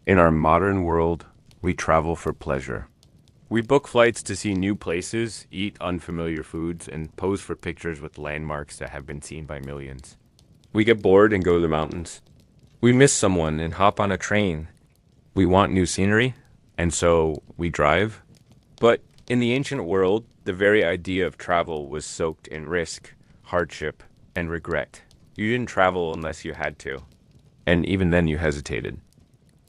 In our modern world, we travel for pleasure. We book flights to see new places, eat unfamiliar foods, and pose for pictures with landmarks that have been seen by millions. We get bored and go to the mountains. We miss someone and hop on a train. We want new scenery, and so we drive. But in the ancient world, the very idea of travel was soaked in risk, hardship, and regret. You didn't travel unless you had to. And even then you hesitated.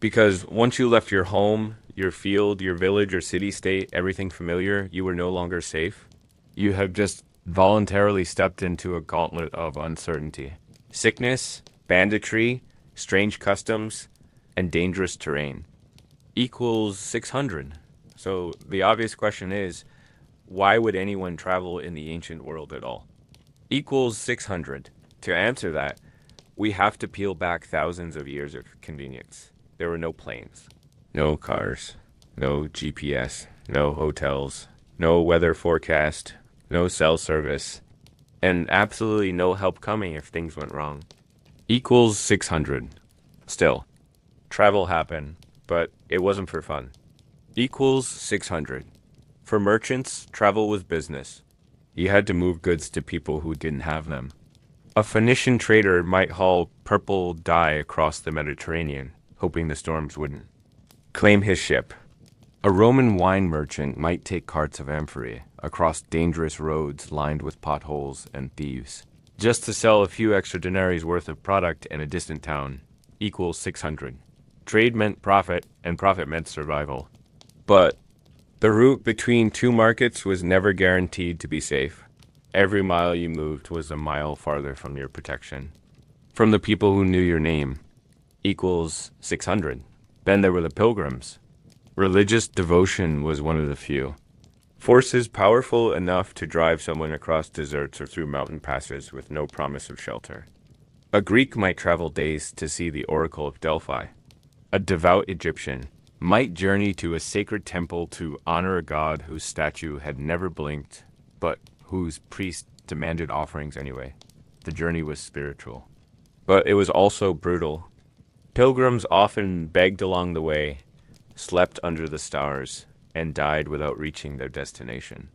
Because once you left your home, your field, your village or city-state, everything familiar, you were no longer safe. You have just voluntarily stepped into a gauntlet of uncertainty. Sickness, banditry, strange customs, and dangerous terrain equals 600. So the obvious question is, why would anyone travel in the ancient world at all? Equals 600. To answer that, we have to peel back thousands of years of convenience. There were no planes, no cars, no GPS, no hotels, no weather forecast, no cell service, and absolutely no help coming if things went wrong. Equals 600. Still, travel happened, but it wasn't for fun. Equals 600. For merchants, travel was business. You had to move goods to people who didn't have them. A Phoenician trader might haul purple dye across the Mediterranean, hoping the storms wouldn't claim his ship. A Roman wine merchant might take carts of amphorae across dangerous roads lined with potholes and thieves, just to sell a few extra denarii worth of product in a distant town. Equals 600. Trade meant profit, and profit meant survival. But the route between two markets was never guaranteed to be safe. Every mile you moved was a mile farther from your protection. From the people who knew your name. Equals 600. Then there were the pilgrims. Religious devotion was one of the few. Forces powerful enough to drive someone across deserts or through mountain passes with no promise of shelter. A Greek might travel days to see the Oracle of Delphi. A devout Egyptian might journey to a sacred temple to honor a god whose statue had never blinked, but whose priest demanded offerings anyway. The journey was spiritual. But it was also brutal. Pilgrims often begged along the way, slept under the stars, and died without reaching their destination.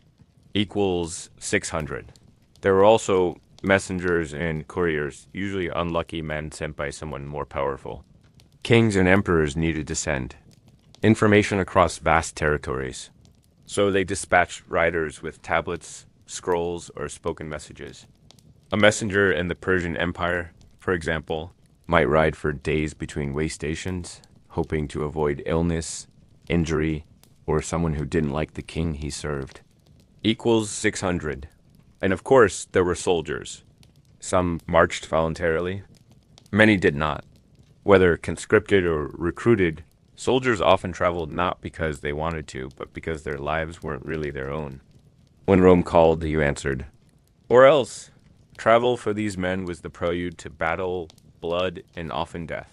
Equals 600. There were also messengers and couriers, usually unlucky men sent by someone more powerful. Kings and emperors needed to send information across vast territories, so they dispatched riders with tablets, scrolls, or spoken messages. A messenger in the Persian Empire, for example, might ride for days between way stations, hoping to avoid illness, injury, or someone who didn't like the king he served. Equals 600. And of course, there were soldiers. Some marched voluntarily. Many did not. Whether conscripted or recruited, soldiers often traveled not because they wanted to, but because their lives weren't really their own. When Rome called, you answered. Or else, travel for these men was the prelude to battle, blood, and often death.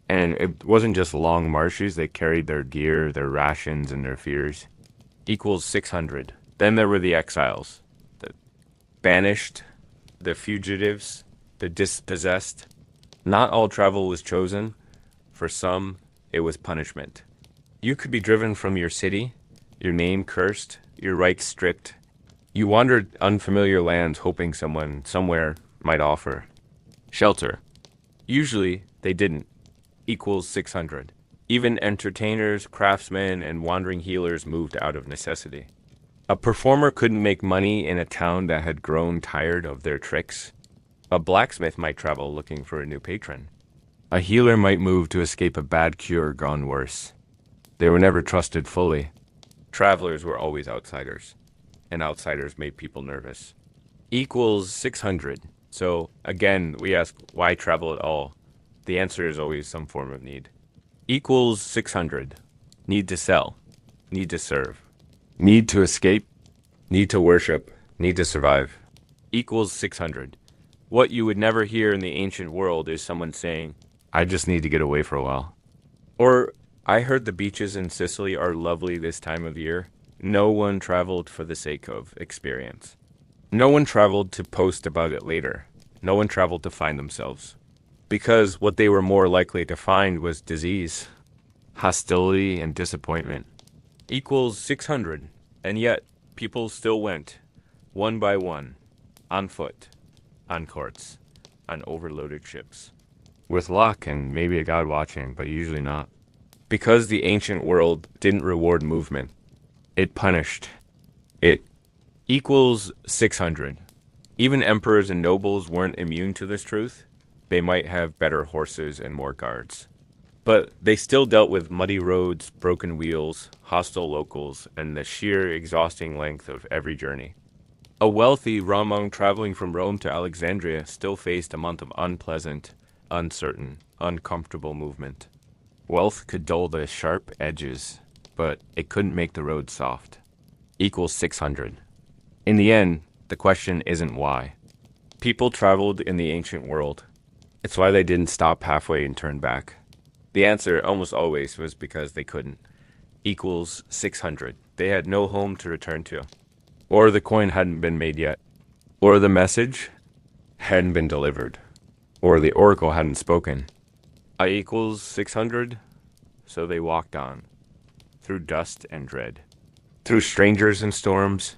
And it wasn't just long marches, they carried their gear, their rations, and their fears. Equals 600. Then there were the exiles, the banished, the fugitives, the dispossessed. Not all travel was chosen. For some, it was punishment. You could be driven from your city, your name cursed, your rights stripped. You wandered unfamiliar lands hoping someone somewhere might offer shelter. Usually, they didn't. Equals 600. Even entertainers, craftsmen, and wandering healers moved out of necessity. A performer couldn't make money in a town that had grown tired of their tricks. A blacksmith might travel looking for a new patron. A healer might move to escape a bad cure gone worse. They were never trusted fully. Travelers were always outsiders, and outsiders made people nervous. Equals 600. So, again, we ask, why travel at all? The answer is always some form of need. Equals 600. Need to sell. Need to serve. Need to escape. Need to worship. Need to survive. Equals 600. What you would never hear in the ancient world is someone saying, I just need to get away for a while. Or, I heard the beaches in Sicily are lovely this time of year. No one traveled for the sake of experience. No one traveled to post about it later. No one traveled to find themselves. Because what they were more likely to find was disease. hostility and disappointment. Equals 600, and yet people still went, one by one, on foot, on carts, on overloaded ships. With luck and maybe a god watching, but usually not. Because the ancient world didn't reward movement, it punished. It equals 600. Even emperors and nobles weren't immune to this truth. They might have better horses and more guards. But they still dealt with muddy roads, broken wheels, hostile locals, and the sheer exhausting length of every journey. A wealthy Ramon traveling from Rome to Alexandria still faced a month of unpleasant, uncertain, uncomfortable movement. Wealth could dull the sharp edges, but it couldn't make the road soft. Equals 600. In the end, the question isn't why. People traveled in the ancient world. It's why they didn't stop halfway and turn back. The answer almost always was because they couldn't. Equals 600. They had no home to return to. Or the coin hadn't been made yet. Or the message hadn't been delivered. Or the oracle hadn't spoken. I equals 600. So they walked on. Through dust and dread. Through strangers and storms.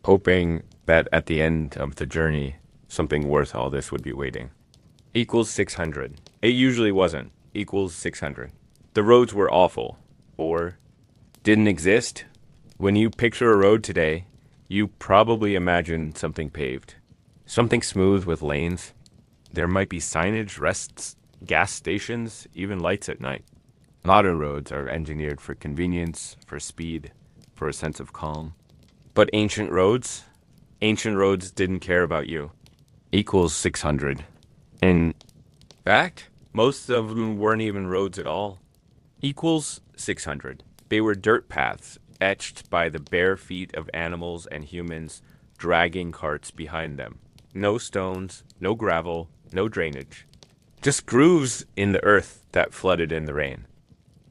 Hoping that at the end of the journey, something worth all this would be waiting. Equals 600. It usually wasn't. Equals 600. The roads were awful. Or didn't exist. When you picture a road today, you probably imagine something paved. Something smooth with lanes. There might be signage, rests, gas stations, even lights at night. Modern roads are engineered for convenience, for speed, for a sense of calm. But ancient roads didn't care about you. Equals 600. In fact, most of them weren't even roads at all. Equals 600. They were dirt paths, etched by the bare feet of animals and humans dragging carts behind them. No stones, no gravel, no drainage. Just grooves in the earth that flooded in the rain.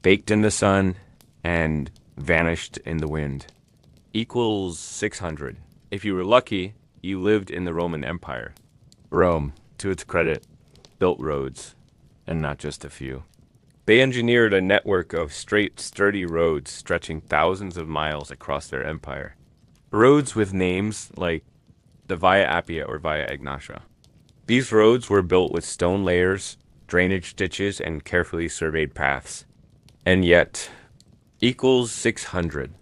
Baked in the sun and vanished in the wind. Equals 600. If you were lucky, you lived in the Roman Empire. Rome, to its credit, built roads, and not just a few. They engineered a network of straight, sturdy roads stretching thousands of miles across their empire. Roads with names like the Via Appia or Via Egnatia. These roads were built with stone layers, drainage ditches, and carefully surveyed paths. And yet, equals 600.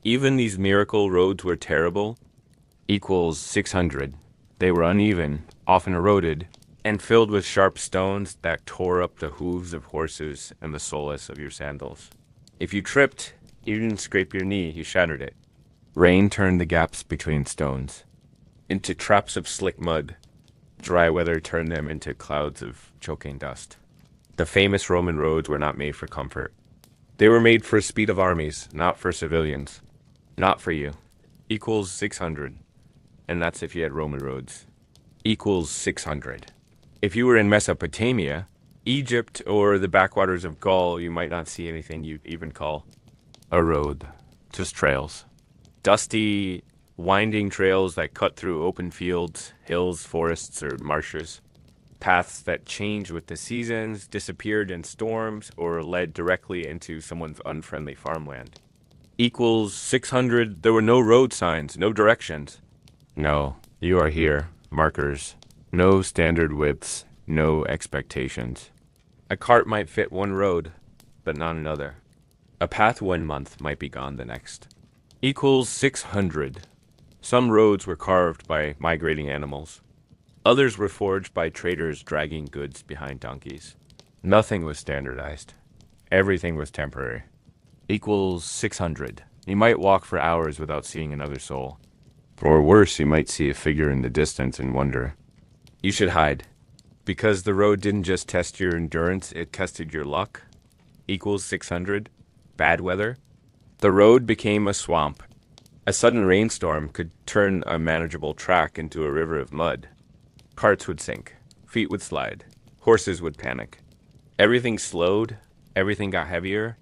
Even these miracle roads were terrible. Equals 600. They were uneven, often eroded, and filled with sharp stones that tore up the hooves of horses and the soles of your sandals. If you tripped, you didn't scrape your knee, you shattered it. Rain turned the gaps between stones into traps of slick mud. Dry weather turned them into clouds of choking dust. The famous Roman roads were not made for comfort. They were made for speed of armies, not for civilians. Not for you. Equals 600. And that's if you had Roman roads. Equals 600. If you were in Mesopotamia, Egypt, or the backwaters of Gaul, you might not see anything you'd even call a road. Just trails. Dusty, winding trails that cut through open fields, hills, forests, or marshes. Paths that changed with the seasons, disappeared in storms, or led directly into someone's unfriendly farmland. Equals 600. There were no road signs, no directions. No, you are here. Markers. No standard widths, no expectations. A cart might fit one road, but not another. A path one month might be gone the next. Equals 600. Some roads were carved by migrating animals. Others were forged by traders dragging goods behind donkeys. Nothing was standardized. Everything was temporary. Equals 600. You might walk for hours without seeing another soul. Or worse, you might see a figure in the distance and wonder. You should hide. Because the road didn't just test your endurance, it tested your luck. Equals 600. Bad weather. The road became a swamp. A sudden rainstorm could turn a manageable track into a river of mud. Carts would sink. Feet would slide. Horses would panic. Everything slowed. Everything got heavier.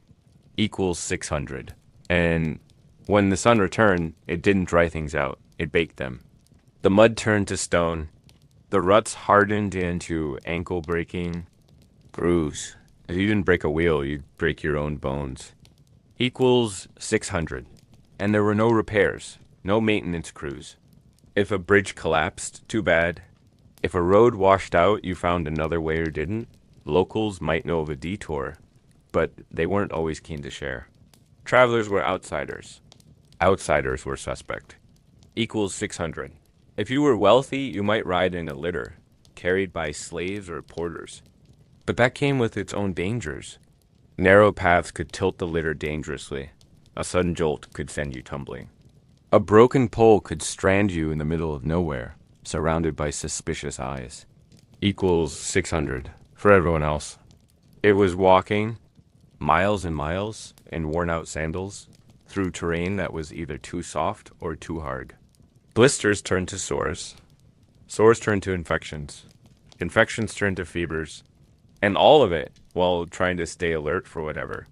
Equals 600. And when the sun returned, it didn't dry things out. It baked them. The mud turned to stone. The ruts hardened into ankle-breaking grooves. If you didn't break a wheel, you'd break your own bones. Equals 600. And there were no repairs, no maintenance crews. If a bridge collapsed, too bad. If a road washed out, you found another way or didn't. Locals might know of a detour, but they weren't always keen to share. Travelers were outsiders. Outsiders were suspect. Equals 600. If you were wealthy, you might ride in a litter, carried by slaves or porters. But that came with its own dangers. Narrow paths could tilt the litter dangerously. A sudden jolt could send you tumbling. A broken pole could strand you in the middle of nowhere, surrounded by suspicious eyes. Equals 600 for everyone else. It was walking miles and miles in worn-out sandals through terrain that was either too soft or too hard. Blisters turned to sores. Sores turned to infections. Infections turned to fevers. And all of it while trying to stay alert for whatever.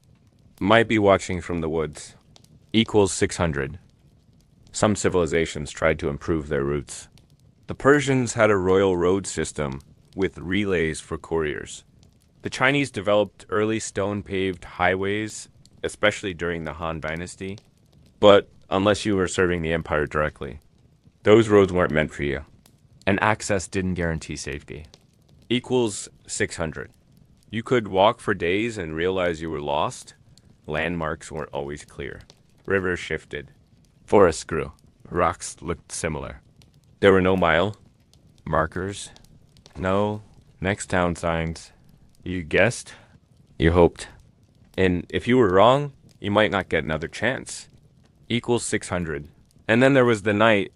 Might be watching from the woods. Equals 600. Some civilizations tried to improve their routes. The Persians had a royal road system with relays for couriers. The Chinese developed early stone-paved highways, especially during the Han Dynasty, but unless you were serving the empire directly. Those roads weren't meant for you, and access didn't guarantee safety. Equals 600. You could walk for days and realize you were lost. Landmarks weren't always clear. Rivers shifted. Forests grew. Rocks looked similar. There were no mile markers. No next town signs. You guessed. You hoped. And if you were wrong, you might not get another chance. Equals 600. And then there was the night.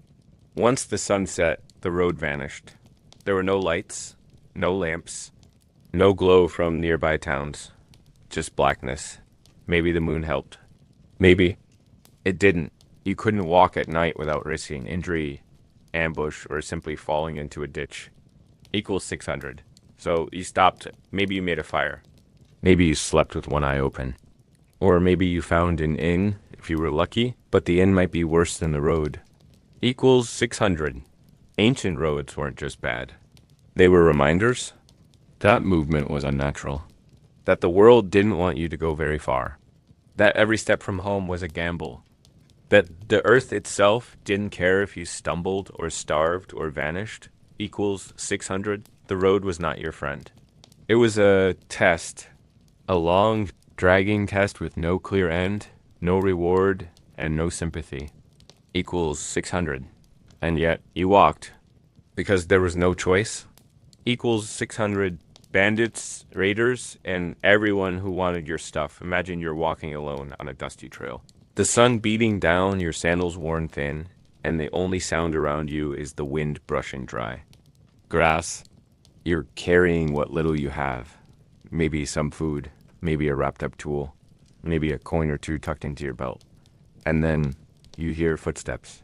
Once the sun set, the road vanished. There were no lights, no lamps, no glow from nearby towns. Just blackness. Maybe the moon helped. Maybe it didn't. You couldn't walk at night without risking injury, ambush, or simply falling into a ditch. Equals 600. So you stopped. Maybe you made a fire. Maybe you slept with one eye open. Or maybe you found an inn if you were lucky, but the inn might be worse than the road. Equals 600. Ancient roads weren't just bad. They were reminders. That movement was unnatural. That the world didn't want you to go very far. That every step from home was a gamble. That the earth itself didn't care if you stumbled or starved or vanished. Equals 600. The road was not your friend. It was a test. A long, dragging test with no clear end, no reward, and no sympathy. Equals 600. And yet, you walked. Because there was no choice. Equals 600 bandits, raiders, and everyone who wanted your stuff. Imagine you're walking alone on a dusty trail. The sun beating down, your sandals worn thin, and the only sound around you is the wind brushing dry. Grass. You're carrying what little you have. Maybe some food, maybe a wrapped up tool, maybe a coin or two tucked into your belt. And then you hear footsteps.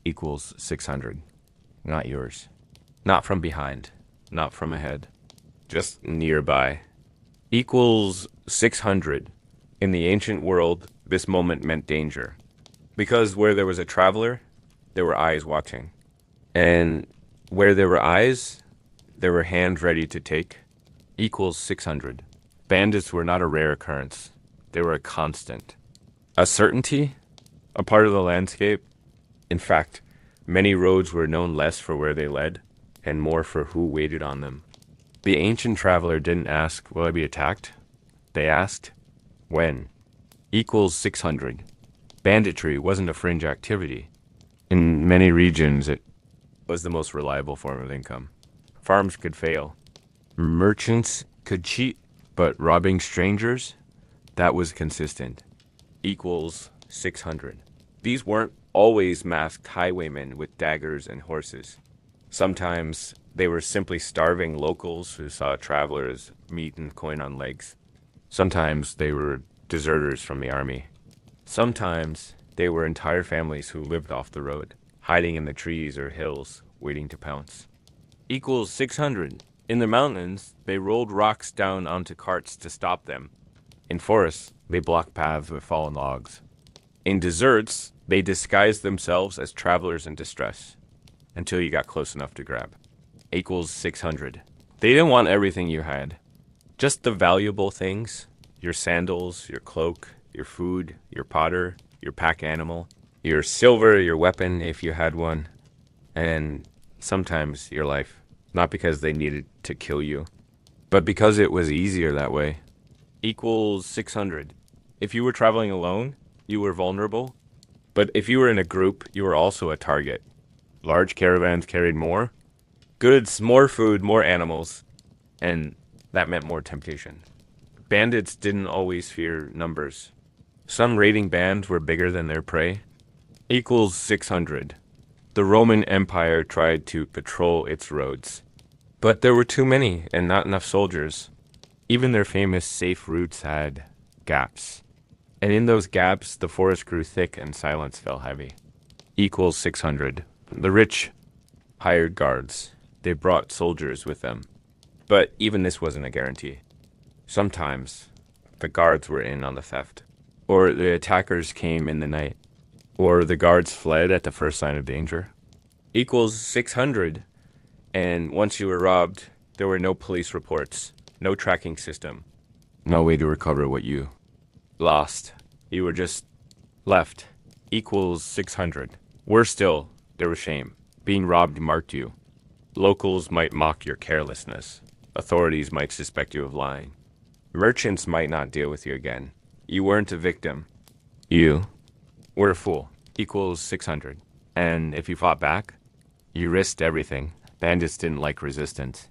Equals 600. Not yours. Not from behind. Not from ahead. Just nearby. Equals 600. In the ancient world, this moment meant danger. Because where there was a traveler, there were eyes watching. And where there were eyes, there were hands ready to take. Equals 600. Bandits were not a rare occurrence. They were a constant. A certainty? A part of the landscape? In fact, many roads were known less for where they led, and more for who waited on them. The ancient traveler didn't ask, will I be attacked? They asked, when? Equals 600. Banditry wasn't a fringe activity. In many regions, it was the most reliable form of income. Farms could fail. Merchants could cheat, but robbing strangers? That was consistent. Equals 600. These weren't always masked highwaymen with daggers and horses. Sometimes they were simply starving locals who saw travelers meat and coin on legs. Sometimes they were deserters from the army. Sometimes they were entire families who lived off the road, hiding in the trees or hills, waiting to pounce. Equals 600. In the mountains, they rolled rocks down onto carts to stop them. In forests, they blocked paths with fallen logs. In deserts, they disguised themselves as travelers in distress, until you got close enough to grab. Equals 600. They didn't want everything you had. Just the valuable things, your sandals, your cloak, your food, your potter, your pack animal, your silver, your weapon if you had one, and sometimes your life. Not because they needed to kill you, but because it was easier that way. Equals 600. If you were traveling alone, you were vulnerable. But if you were in a group, you were also a target. Large caravans carried more goods, more food, more animals, and that meant more temptation. Bandits didn't always fear numbers. Some raiding bands were bigger than their prey. Equals 600. The Roman Empire tried to patrol its roads, but there were too many and not enough soldiers. Even their famous safe routes had gaps. And in those gaps, the forest grew thick and silence fell heavy. Equals 600. The rich hired guards. They brought soldiers with them. But even this wasn't a guarantee. Sometimes the guards were in on the theft, or the attackers came in the night, or the guards fled at the first sign of danger. Equals 600. And once you were robbed, there were no police reports, no tracking system, no way to recover what you lost. You were just left. Equals 600. Worse still, there was shame. Being robbed marked you. Locals might mock your carelessness. Authorities might suspect you of lying. Merchants might not deal with you again. You weren't a victim. You were a fool. Equals 600. And if you fought back, you risked everything. Bandits didn't like resistance.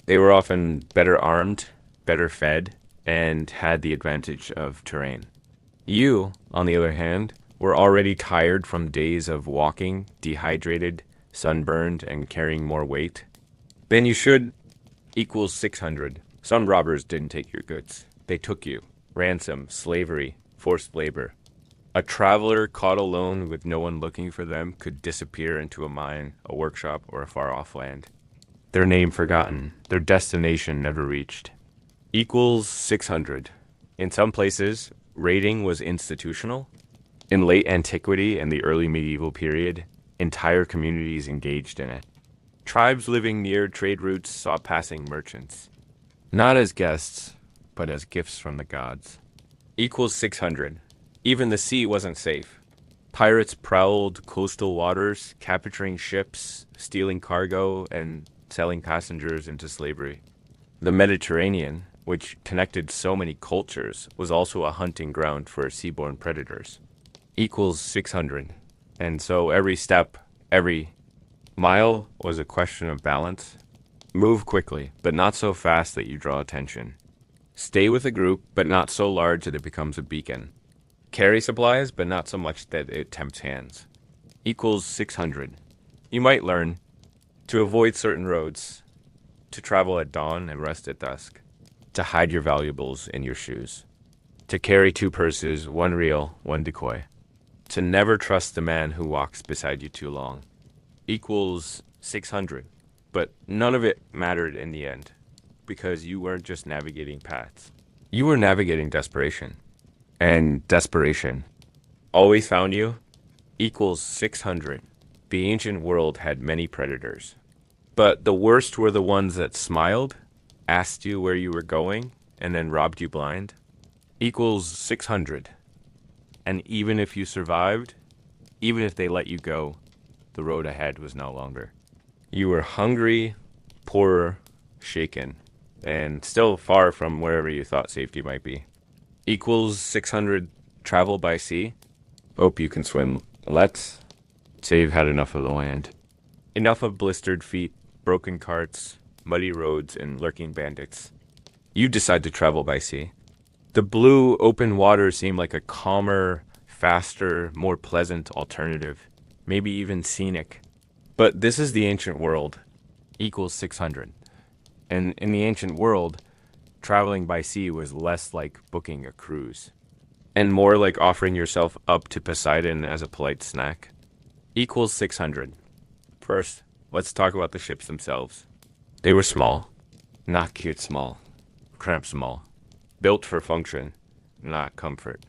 They were often better armed, better fed, and had the advantage of terrain. You, on the other hand, were already tired from days of walking, dehydrated, sunburned, and carrying more weight. Then you should. Equals 600. Some robbers didn't take your goods. They took you. Ransom, slavery, forced labor. A traveler caught alone with no one looking for them could disappear into a mine, a workshop, or a far-off land. Their name forgotten, their destination never reached. Equals 600. In some places, raiding was institutional. In late antiquity and the early medieval period, entire communities engaged in it. Tribes living near trade routes saw passing merchants, not as guests, but as gifts from the gods. Equals 600. Even the sea wasn't safe. Pirates prowled coastal waters, capturing ships, stealing cargo, and selling passengers into slavery. The Mediterranean, which connected so many cultures, was also a hunting ground for seaborne predators. Equals 600. And so every step, every mile was a question of balance. Move quickly, but not so fast that you draw attention. Stay with a group, but not so large that it becomes a beacon. Carry supplies, but not so much that it tempts hands. Equals 600. You might learn to avoid certain roads, to travel at dawn and rest at dusk, to hide your valuables in your shoes, to carry 2 purses, 1 reel, 1 decoy, to never trust the man who walks beside you too long. Equals 600. But none of it mattered in the end, because you weren't just navigating paths. You were navigating desperation. And desperation always found you. Equals 600. The ancient world had many predators. But the worst were the ones that smiled, asked you where you were going, and then robbed you blind. Equals 600. And even if you survived, even if they let you go, the road ahead was no longer. You were hungry, poorer, shaken, and still far from wherever you thought safety might be. Equals 600. Travel by sea. Hope you can swim. Let's say you've had enough of the land. Enough of blistered feet, broken carts, muddy roads, and lurking bandits. You decide to travel by sea. The blue, open water seemed like a calmer, faster, more pleasant alternative. Maybe even scenic. But this is the ancient world. Equals 600. And in the ancient world, traveling by sea was less like booking a cruise, and more like offering yourself up to Poseidon as a polite snack. Equals 600. First, let's talk about the ships themselves. They were small. Not cute small. Cramped small. Built for function, not comfort.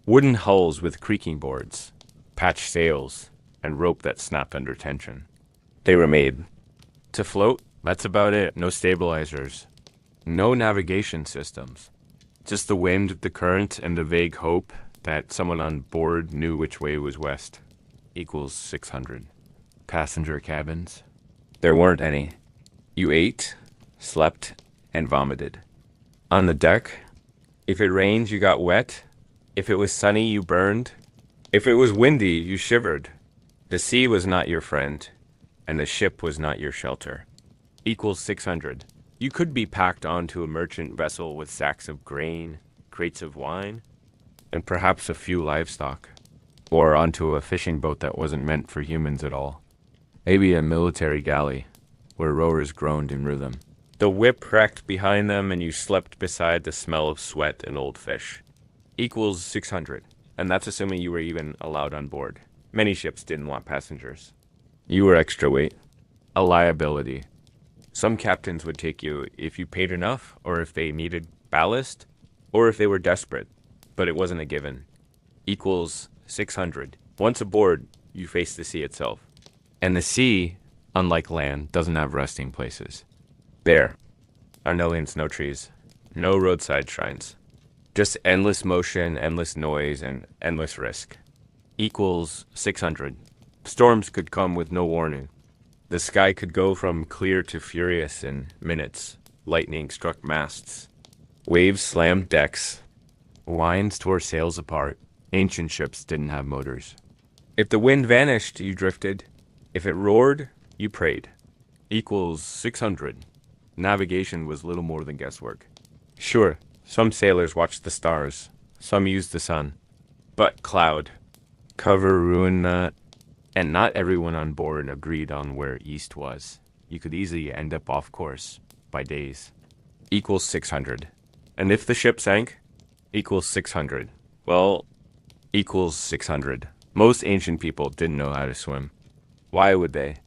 Wooden hulls with creaking boards, patched sails, and rope that snapped under tension. They were made to float. That's about it. No stabilizers. No navigation systems. Just the wind, the current, and the vague hope that someone on board knew which way was west. Equals 600. Passenger cabins. There weren't any. You ate, slept, and vomited. On the deck, if it rained, you got wet. If it was sunny, you burned. If it was windy, you shivered. The sea was not your friend, and the ship was not your shelter. Equals 600. You could be packed onto a merchant vessel with sacks of grain, crates of wine, and perhaps a few livestock. Or onto a fishing boat that wasn't meant for humans at all. Maybe a military galley, where rowers groaned in rhythm. The whip cracked behind them and you slept beside the smell of sweat and old fish. Equals 600, and that's assuming you were even allowed on board. Many ships didn't want passengers. You were extra weight. A liability. Some captains would take you if you paid enough, or if they needed ballast, or if they were desperate, but it wasn't a given. Equals 600. Once aboard, you face the sea itself. And the sea, unlike land, doesn't have resting places. Bare. No lanes, no trees. No roadside shrines. Just endless motion, endless noise, and endless risk. Equals 600. Storms could come with no warning. The sky could go from clear to furious in minutes. Lightning struck masts. Waves slammed decks. Winds tore sails apart. Ancient ships didn't have motors. If the wind vanished, you drifted. If it roared, you prayed. Equals 600. Navigation was little more than guesswork. Sure, some sailors watched the stars. Some used the sun. But cloud. Cover ruined that. And not everyone on board agreed on where east was. You could easily end up off course by days. Equals 600. And if the ship sank, equals 600. Well, equals 600. Most ancient people didn't know how to swim. Why would they?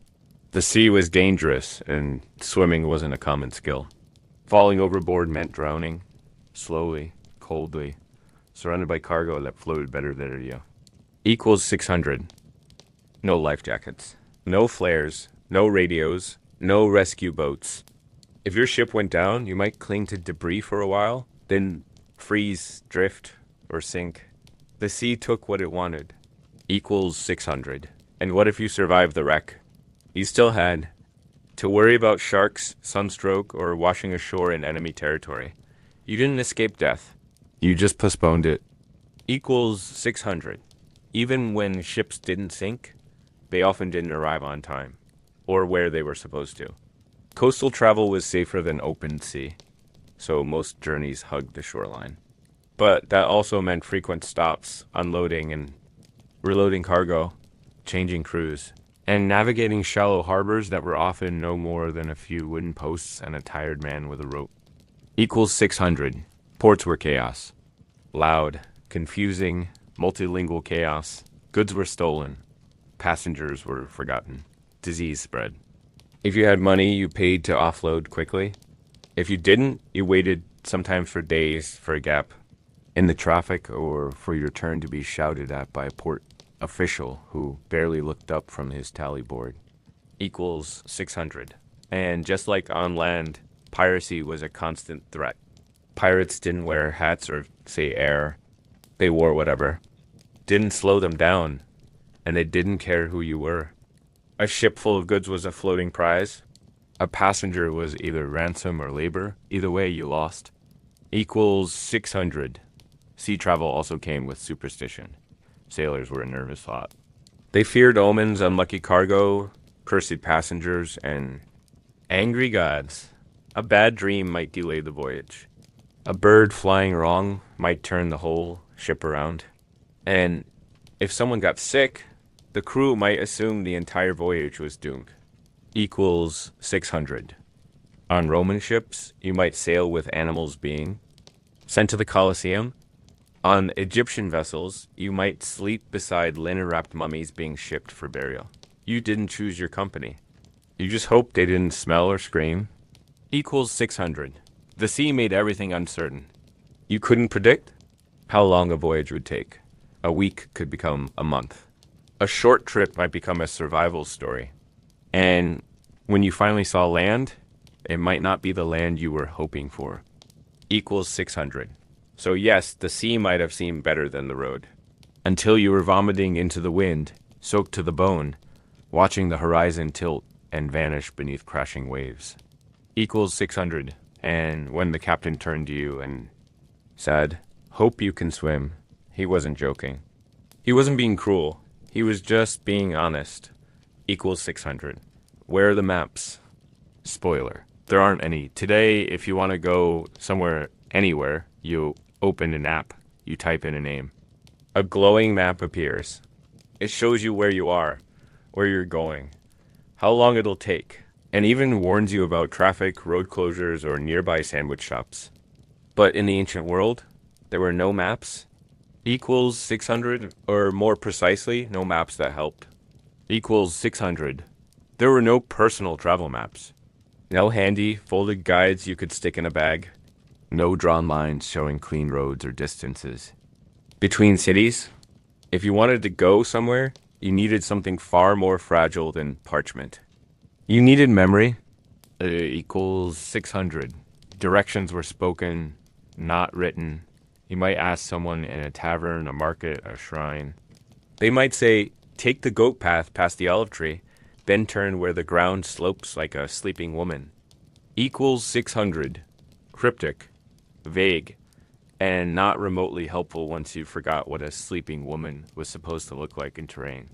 The sea was dangerous, and swimming wasn't a common skill. Falling overboard meant drowning, slowly, coldly, surrounded by cargo that floated better than you. Equals 600. No life jackets. No flares. No radios. No rescue boats. If your ship went down, you might cling to debris for a while, then freeze, drift, or sink. The sea took what it wanted. Equals 600. And what if you survived the wreck? You still had to worry about sharks, sunstroke, or washing ashore in enemy territory. You didn't escape death. You just postponed it. Equals 600. Even when ships didn't sink, they often didn't arrive on time, or where they were supposed to. Coastal travel was safer than open sea, so most journeys hugged the shoreline. But that also meant frequent stops, unloading and reloading cargo, changing crews, and navigating shallow harbors that were often no more than a few wooden posts and a tired man with a rope. Equals 600. Ports were chaos. Loud, confusing, multilingual chaos. Goods were stolen. Passengers were forgotten. Disease spread. If you had money, you paid to offload quickly. If you didn't, you waited sometimes for days for a gap in the traffic or for your turn to be shouted at by a port official who barely looked up from his tally board. Equals 600. And just like on land, piracy was a constant threat. Pirates didn't wear hats or say air. They wore whatever. Didn't slow them down. And they didn't care who you were. A ship full of goods was a floating prize. A passenger was either ransom or labor. Either way, you lost. Equals 600. Sea travel also came with superstition. Sailors were a nervous lot. They feared omens, unlucky cargo, cursed passengers, and angry gods. A bad dream might delay the voyage. A bird flying wrong might turn the whole ship around. And if someone got sick, the crew might assume the entire voyage was doomed. Equals 600. On Roman ships, you might sail with animals being sent to the Colosseum. On Egyptian vessels, you might sleep beside linen-wrapped mummies being shipped for burial. You didn't choose your company. You just hoped they didn't smell or scream. Equals 600. The sea made everything uncertain. You couldn't predict how long a voyage would take. A week could become a month. A short trip might become a survival story. And when you finally saw land, It might not be the land you were hoping for. Equals 600. So yes, the sea might have seemed better than the road. Until you were vomiting into the wind, soaked to the bone, watching the horizon tilt and vanish beneath crashing waves. Equals 600. And when the captain turned to you and said, "Hope you can swim," he wasn't joking. He wasn't being cruel. He was just being honest. Equals 600. Where are the maps? Spoiler, there aren't any. Today, if you want to go somewhere, anywhere, you open an app. You type in a name. A glowing map appears. It shows you where you are, where you're going, how long it'll take, and even warns you about traffic, road closures, or nearby sandwich shops. But in the ancient world, there were no maps. Equals 600, or more precisely, no maps that helped. Equals 600. There were no personal travel maps. No handy, folded guides you could stick in a bag. No drawn lines showing clean roads or distances. Between cities, if you wanted to go somewhere, you needed something far more fragile than parchment. You needed memory. Equals 600. Directions were spoken, not written. You might ask someone in a tavern, a market, a shrine. They might say, "Take the goat path past the olive tree, then turn where the ground slopes like a sleeping woman." Equals 600. Cryptic, vague, and not remotely helpful once you forgot what a sleeping woman was supposed to look like in terrain.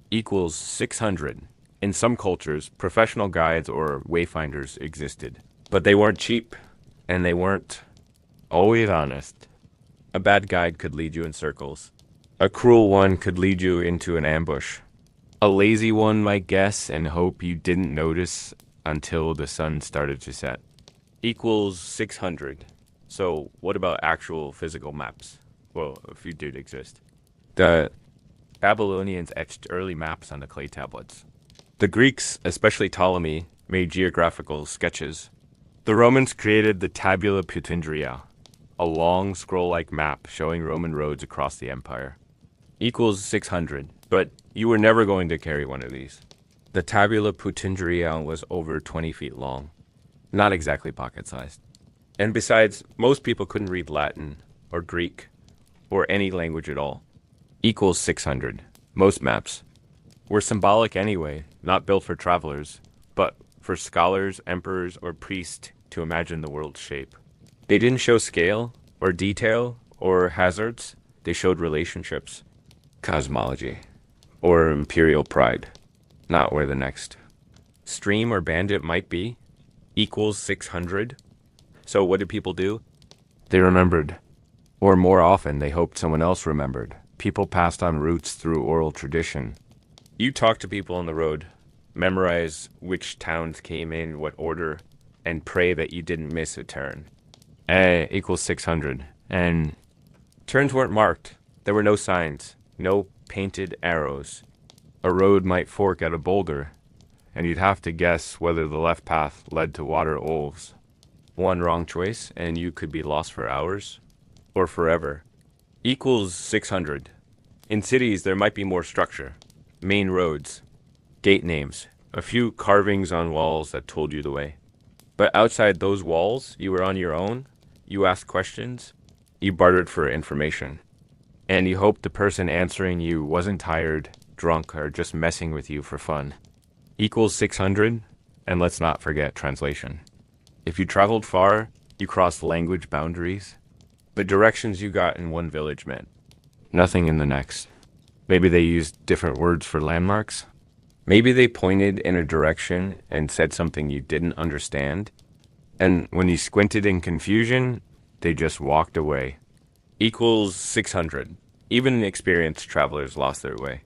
Equals 600. In some cultures, professional guides or wayfinders existed, but they weren't cheap, and they weren't always honest. A bad guide could lead you in circles. A cruel one could lead you into an ambush. A lazy one might guess and hope you didn't notice until the sun started to set. Equals 600. So what about actual physical maps? Well, a few did exist. The Babylonians etched early maps on the clay tablets. The Greeks, especially Ptolemy, made geographical sketches. The Romans created the tabula pudendria, a long scroll-like map showing Roman roads across the empire. Equals 600, but you were never going to carry one of these. The tabula pudendria was over 20 feet long, not exactly pocket-sized. And besides, most people couldn't read Latin or Greek or any language at all. Equals 600. Most maps were symbolic anyway, not built for travelers, but for scholars, emperors, or priests to imagine the world's shape. They didn't show scale or detail or hazards. They showed relationships, cosmology, or imperial pride, not where the next stream or bandit might be. Equals 600. So what did people do? They remembered. Or more often, they hoped someone else remembered. People passed on routes through oral tradition. You talk to people on the road, memorize which towns came in what order, and pray that you didn't miss a turn. Equals 600. And turns weren't marked. There were no signs, no painted arrows. A road might fork at a boulder, and you'd have to guess whether the left path led to water wolves. One wrong choice, and you could be lost for hours, or forever. Equals 600. In cities, there might be more structure. Main roads, gate names, a few carvings on walls that told you the way. But outside those walls, you were on your own. You asked questions. You bartered for information. And you hoped the person answering you wasn't tired, drunk, or just messing with you for fun. Equals 600, and let's not forget translation. If you traveled far, you crossed language boundaries. The directions you got in one village meant nothing in the next. Maybe they used different words for landmarks. Maybe they pointed in a direction and said something you didn't understand. And when you squinted in confusion, they just walked away. Equals 600. Even experienced travelers lost their way.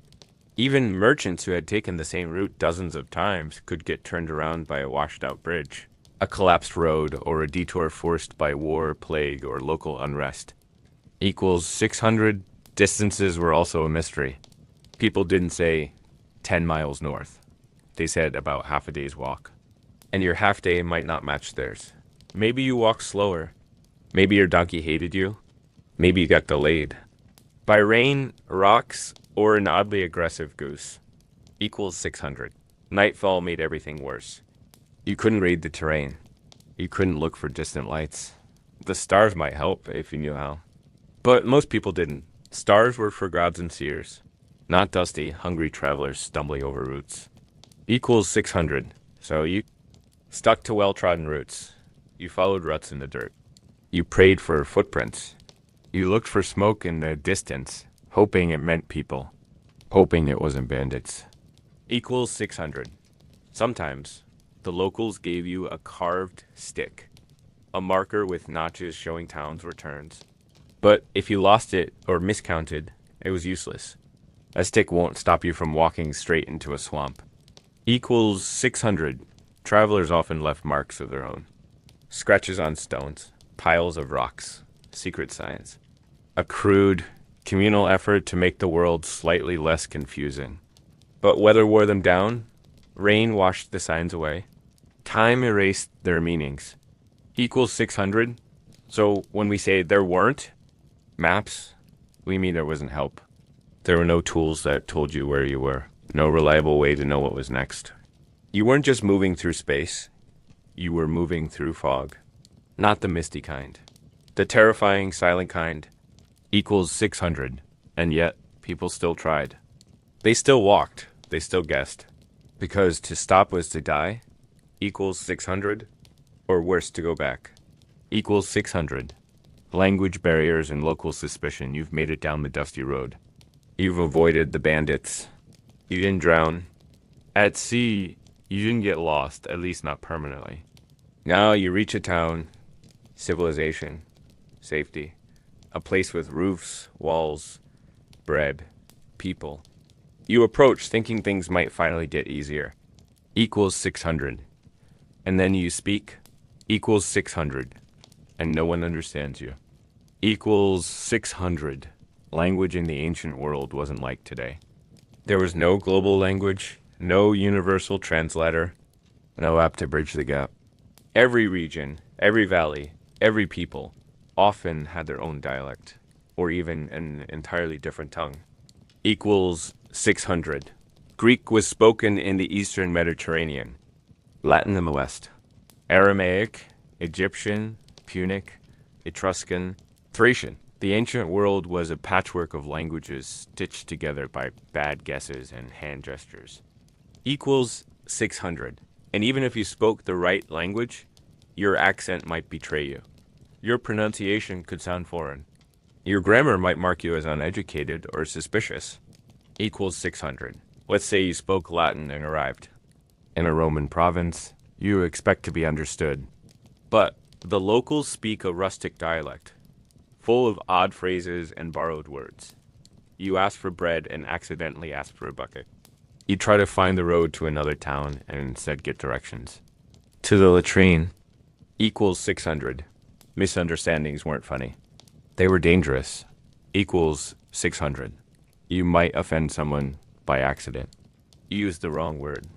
Even merchants who had taken the same route dozens of times could get turned around by a washed-out bridge, a collapsed road, or a detour forced by war, plague, or local unrest. Equals 600. Distances were also a mystery. People didn't say 10 miles north. They said about half a day's walk. And your half day might not match theirs. Maybe you walked slower. Maybe your donkey hated you. Maybe you got delayed by rain, rocks, or an oddly aggressive goose. Equals 600. Nightfall made everything worse. You couldn't read the terrain. You couldn't look for distant lights. The stars might help if you knew how. But most people didn't. Stars were for gods and seers, not dusty, hungry travelers stumbling over routes. Equals 600. So you stuck to well-trodden routes. You followed ruts in the dirt. You prayed for footprints. You looked for smoke in the distance, hoping it meant people, hoping it wasn't bandits. Equals 600. Sometimes, the locals gave you a carved stick, a marker with notches showing towns or turns. But if you lost it or miscounted, it was useless. A stick won't stop you from walking straight into a swamp. Equals 600. Travelers often left marks of their own. Scratches on stones, piles of rocks, secret signs. A crude, communal effort to make the world slightly less confusing. But weather wore them down. Rain washed the signs away. Time erased their meanings. Equals 600. So when we say there weren't maps, we mean there wasn't help. There were no tools that told you where you were. No reliable way to know what was next. You weren't just moving through space. You were moving through fog. Not the misty kind. The terrifying, silent kind. Equals 600. And yet, people still tried. They still walked. They still guessed. Because to stop was to die. Equals 600. Or worse, to go back. Equals 600. Language barriers and local suspicion. You've made it down the dusty road. You've avoided the bandits. You didn't drown. At sea, you didn't get lost, at least not permanently. Now you reach a town, civilization, safety, a place with roofs, walls, bread, people. You approach thinking things might finally get easier. Equals 600. And then you speak. Equals 600. And no one understands you. Equals 600. Language in the ancient world wasn't like today. There was no global language, no universal translator, no app to bridge the gap. Every region, every valley, every people often had their own dialect, or even an entirely different tongue. Equals 600. Greek was spoken in the Eastern Mediterranean, Latin in the West, Aramaic, Egyptian, Punic, Etruscan, Thracian. The ancient world was a patchwork of languages stitched together by bad guesses and hand gestures. Equals 600. And even if you spoke the right language, your accent might betray you. Your pronunciation could sound foreign. Your grammar might mark you as uneducated or suspicious. Equals 600. Let's say you spoke Latin and arrived. In a Roman province, you expect to be understood. But the locals speak a rustic dialect, full of odd phrases and borrowed words. You ask for bread and accidentally ask for a bucket. You try to find the road to another town and instead get directions. To the latrine. Equals 600. Misunderstandings weren't funny. They were dangerous. Equals 600. You might offend someone by accident. Use the wrong word.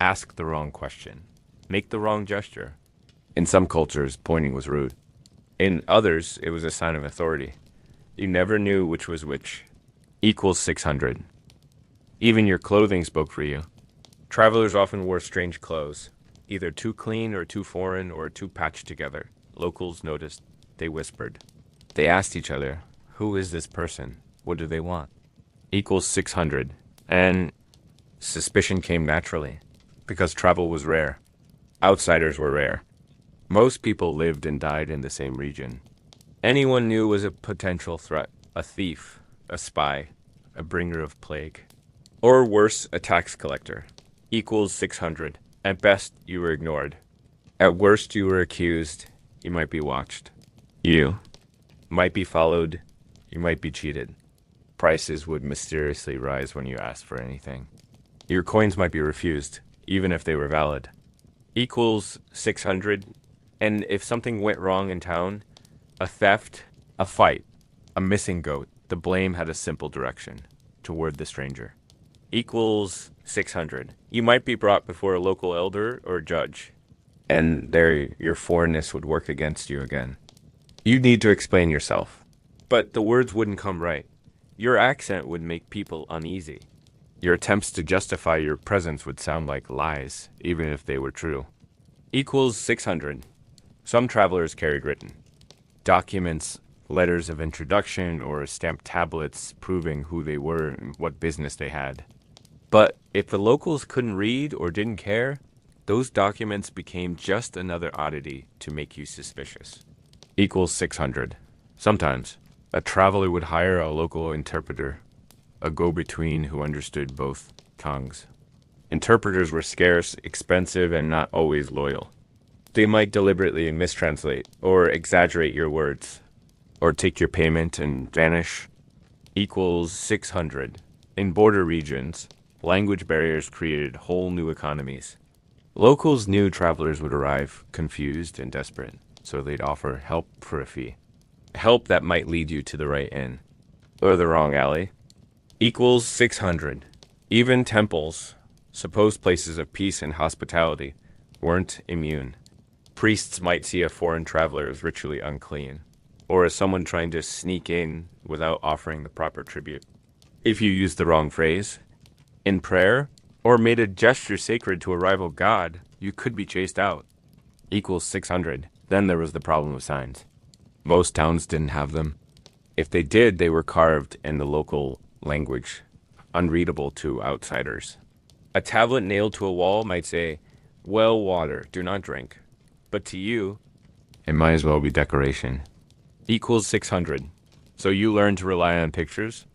Ask the wrong question. Make the wrong gesture. In some cultures, pointing was rude. In others, it was a sign of authority. You never knew which was which. Equals 600. Even your clothing spoke for you. Travelers often wore strange clothes, either too clean or too foreign or too patched together. Locals noticed. They whispered. They asked each other, who is this person? What do they want? Equals 600. And suspicion came naturally, because travel was rare. Outsiders were rare. Most people lived and died in the same region. Anyone knew was a potential threat, a thief, a spy, a bringer of plague. Or worse, a tax collector. Equals 600. At best, you were ignored. At worst, you were accused. You might be watched. You might be followed. You might be cheated. Prices would mysteriously rise when you asked for anything. Your coins might be refused, even if they were valid. Equals 600. And if something went wrong in town, a theft, a fight, a missing goat, the blame had a simple direction, toward the stranger. Equals 600. You might be brought before a local elder or judge, and there your foreignness would work against you again. You'd need to explain yourself, but the words wouldn't come right. Your accent would make people uneasy. Your attempts to justify your presence would sound like lies, even if they were true. Equals 600. Some travelers carried written documents, letters of introduction, or stamped tablets proving who they were and what business they had. But if the locals couldn't read or didn't care, those documents became just another oddity to make you suspicious. Equals 600. Sometimes, a traveler would hire a local interpreter, a go-between who understood both tongues. Interpreters were scarce, expensive, and not always loyal. They might deliberately mistranslate or exaggerate your words, or take your payment and vanish. Equals 600. In border regions, language barriers created whole new economies. Locals knew travelers would arrive confused and desperate, so they'd offer help for a fee. Help that might lead you to the right inn, or the wrong alley. Equals 600. Even temples, supposed places of peace and hospitality, weren't immune. Priests might see a foreign traveler as ritually unclean, or as someone trying to sneak in without offering the proper tribute. If you used the wrong phrase in prayer, or made a gesture sacred to a rival god, you could be chased out. Equals 600. Then there was the problem of signs. Most towns didn't have them. If they did, they were carved in the local language, unreadable to outsiders. A tablet nailed to a wall might say, "Well water, do not drink." But to you, it might as well be decoration. Equals 600. So you learn to rely on pictures,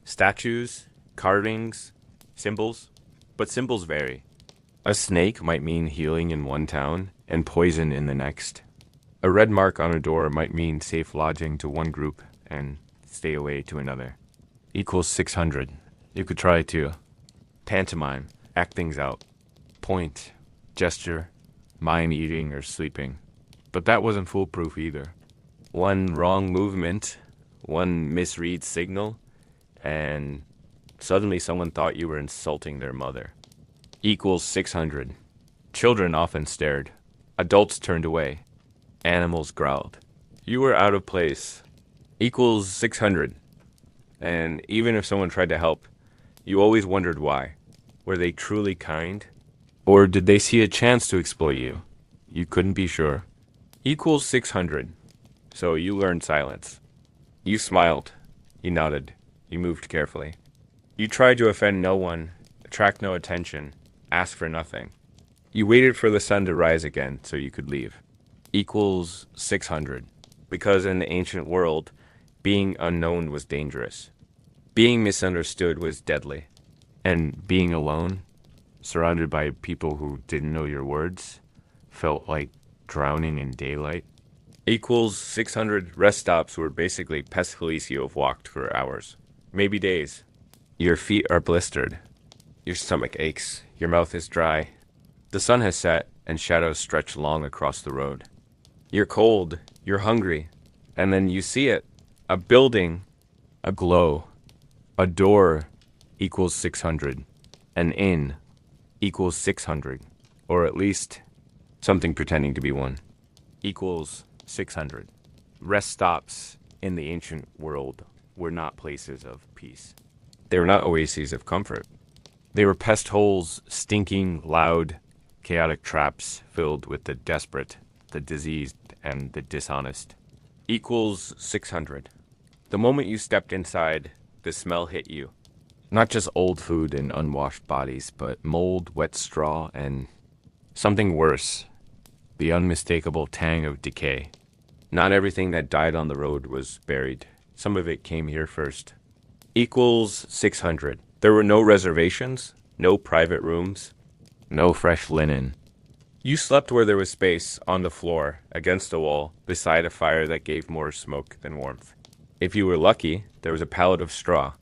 statues, carvings, symbols. But symbols vary. A snake might mean healing in one town and poison in the next. A red mark on a door might mean safe lodging to one group and stay away to another. Equals 600. You could try to pantomime, act things out, point, gesture, mime eating or sleeping. But that wasn't foolproof either. One wrong movement, one misread signal, and suddenly someone thought you were insulting their mother. Equals 600. Children often stared. Adults turned away. Animals growled. You were out of place. Equals 600. And even if someone tried to help, you always wondered why. Were they truly kind? Or did they see a chance to exploit you? You couldn't be sure. Equals 600. So you learned silence. You smiled. You nodded. You moved carefully. You tried to offend no one, attract no attention, ask for nothing. You waited for the sun to rise again so you could leave. Equals 600. Because in the ancient world, being unknown was dangerous. Being misunderstood was deadly. And being alone, surrounded by people who didn't know your words, felt like drowning in daylight. Equals 600. Rest stops were basically pest police you have walked for hours, maybe days. Your feet are blistered. Your stomach aches. Your mouth is dry. The sun has set and shadows stretch long across the road. You're cold. You're hungry. And then you see it. A building. A glow. A door equals 600. An inn equals 600. Or at least something pretending to be one. Equals 600. Rest stops in the ancient world were not places of peace. They were not oases of comfort. They were pest holes, stinking, loud, chaotic traps filled with the desperate, the diseased, and the dishonest. Equals 600. The moment you stepped inside, the smell hit you. Not just old food and unwashed bodies, but mold, wet straw, and something worse, the unmistakable tang of decay. Not everything that died on the road was buried. Some of it came here first. Equals 600. There were no reservations, no private rooms, no fresh linen. You slept where there was space, on the floor, against a wall, beside a fire that gave more smoke than warmth. If you were lucky, there was a pallet of straw.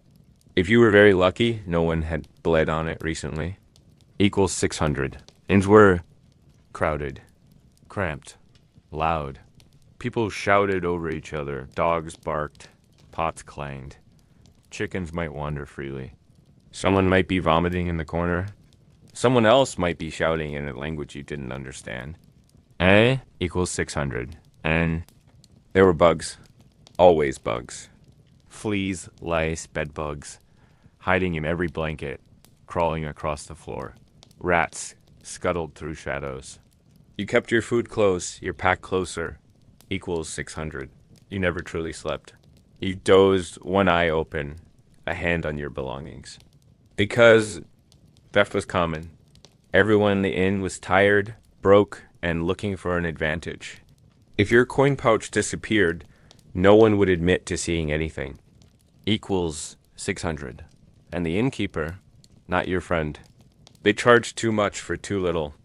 If you were very lucky, no one had bled on it recently. Equals 600. Inns were crowded, cramped, loud. People shouted over each other, dogs barked, pots clanged. Chickens might wander freely. Someone might be vomiting in the corner. Someone else might be shouting in a language you didn't understand. Equals 600. And there were bugs. Always bugs. Fleas, lice, bed bugs, hiding in every blanket, crawling across the floor. Rats scuttled through shadows. You kept your food close, your pack closer, equals 600. You never truly slept. You dozed, one eye open, a hand on your belongings. Because theft was common. Everyone in the inn was tired, broke, and looking for an advantage. If your coin pouch disappeared, no one would admit to seeing anything. Equals 600. And the innkeeper, not your friend. They charged too much for too little.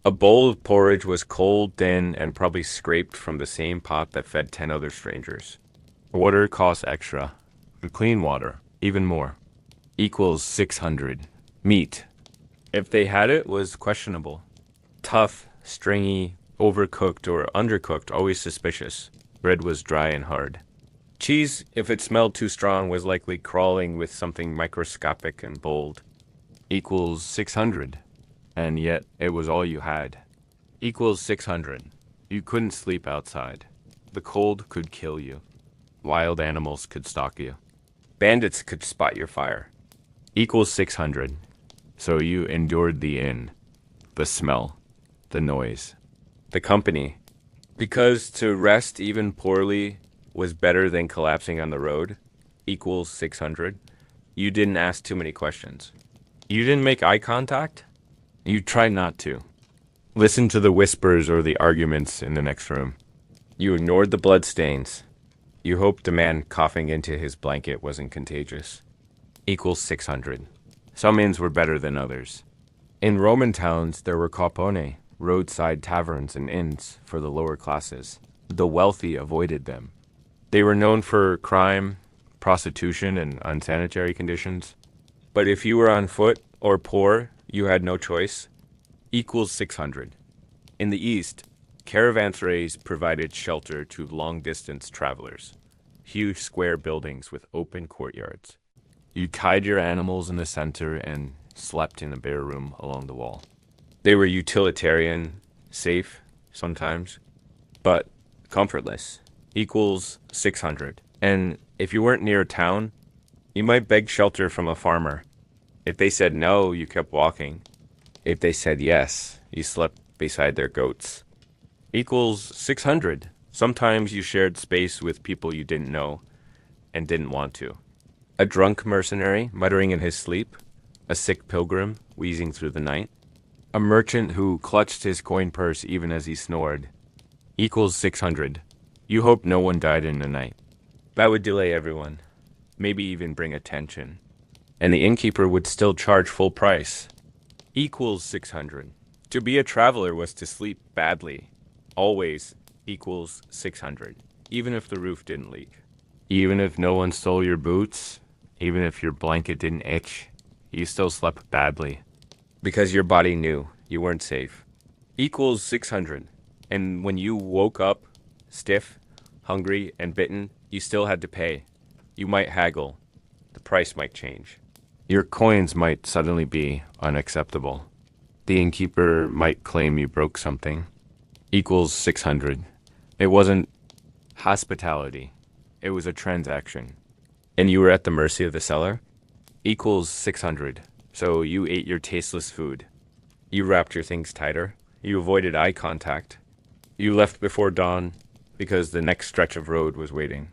A bowl of porridge was cold, thin, and probably scraped from the same pot that fed 10 other strangers. Water costs extra. The clean water, even more. Equals 600. Meat, if they had it, was questionable. Tough, stringy, overcooked, or undercooked, always suspicious. Bread was dry and hard. Cheese, if it smelled too strong, was likely crawling with something microscopic and bold. Equals 600. And yet, it was all you had. Equals 600. You couldn't sleep outside. The cold could kill you. Wild animals could stalk you. Bandits could spot your fire. Equals 600. So you endured the inn, the smell, the noise, the company. Because to rest even poorly was better than collapsing on the road, equals 600. You didn't ask too many questions. You didn't make eye contact? You tried not to. Listen to the whispers or the arguments in the next room. You ignored the bloodstains. You hoped the man coughing into his blanket wasn't contagious. Equals 600. Some inns were better than others. In Roman towns, there were caupone, roadside taverns and inns for the lower classes. The wealthy avoided them. They were known for crime, prostitution, and unsanitary conditions. But if you were on foot or poor, you had no choice. Equals 600. In the East, caravanserais provided shelter to long-distance travelers. Huge square buildings with open courtyards. You tied your animals in the center and slept in a bare room along the wall. They were utilitarian, safe sometimes, but comfortless. Equals 600. And if you weren't near a town, you might beg shelter from a farmer. If they said no, you kept walking. If they said yes, you slept beside their goats. Equals 600. Sometimes you shared space with people you didn't know and didn't want to. A drunk mercenary muttering in his sleep, a sick pilgrim wheezing through the night, a merchant who clutched his coin purse even as he snored. Equals 600. You hope no one died in the night. That would delay everyone, maybe even bring attention. And the innkeeper would still charge full price. Equals 600. To be a traveler was to sleep badly. Always equals 600. Even if the roof didn't leak. Even if no one stole your boots. Even if your blanket didn't itch. You still slept badly. Because your body knew you weren't safe. Equals 600. And when you woke up, stiff, hungry, and bitten, you still had to pay. You might haggle. The price might change. Your coins might suddenly be unacceptable. The innkeeper might claim you broke something. Equals 600. It wasn't hospitality. It was a transaction. And you were at the mercy of the seller? Equals 600. So you ate your tasteless food. You wrapped your things tighter. You avoided eye contact. You left before dawn because the next stretch of road was waiting.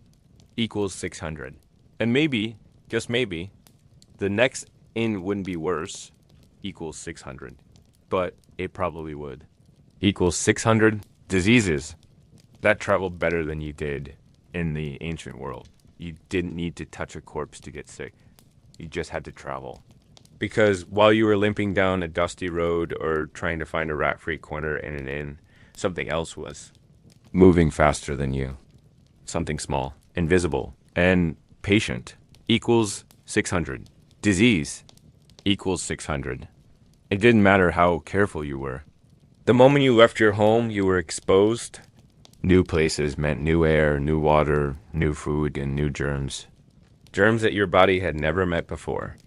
Equals 600. And maybe, just maybe, the next inn wouldn't be worse. Equals 600. But it probably would. Equals 600 diseases. That traveled better than you did in the ancient world. You didn't need to touch a corpse to get sick. You just had to travel. Because while you were limping down a dusty road or trying to find a rat-free corner in an inn, something else was moving faster than you. Something small, invisible, and patient. Equals 600. Disease equals 600. It didn't matter how careful you were. The moment you left your home, you were exposed. New places meant new air, new water, new food, and new germs. Germs that your body had never met before.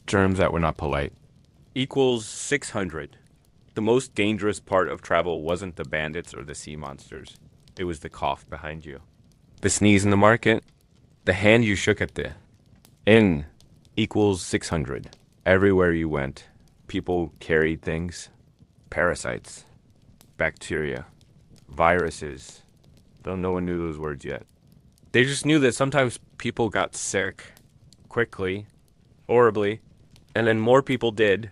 Germs that were not polite. Equals 600. The most dangerous part of travel wasn't the bandits or the sea monsters. It was the cough behind you. The sneeze in the market. The hand you shook at the inn. Equals 600. Everywhere you went, people carried things. Parasites. bacteria, viruses. Though no one knew those words yet. They just knew that sometimes people got sick quickly, horribly, and then more people did,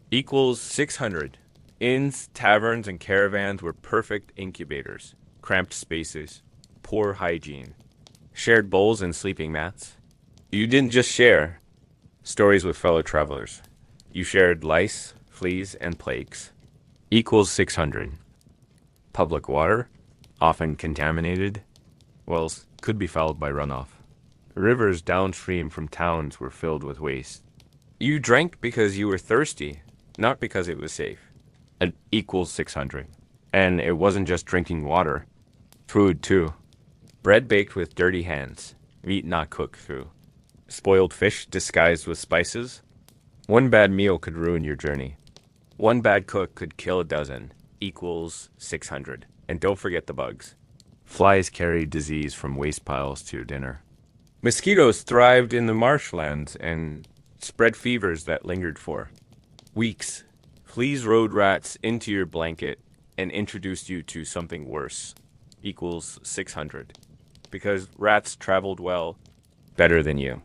equals 600. Inns, taverns, and caravans were perfect incubators. Cramped spaces, poor hygiene, shared bowls and sleeping mats. You didn't just share stories with fellow travelers. You shared lice, fleas, and plagues. Equals 600. Public water, often contaminated, wells could be fouled by runoff. Rivers downstream from towns were filled with waste. You drank because you were thirsty, not because it was safe. It equals 600. And it wasn't just drinking water. Food, too. Bread baked with dirty hands. Meat not cooked through. Spoiled fish disguised with spices. One bad meal could ruin your journey. One bad cook could kill a dozen. Equals 600. And don't forget the bugs. Flies carried disease from waste piles to your dinner. Mosquitoes thrived in the marshlands and spread fevers that lingered for weeks. Fleas rode rats into your blanket and introduced you to something worse. Equals 600. Because rats traveled well, better than you.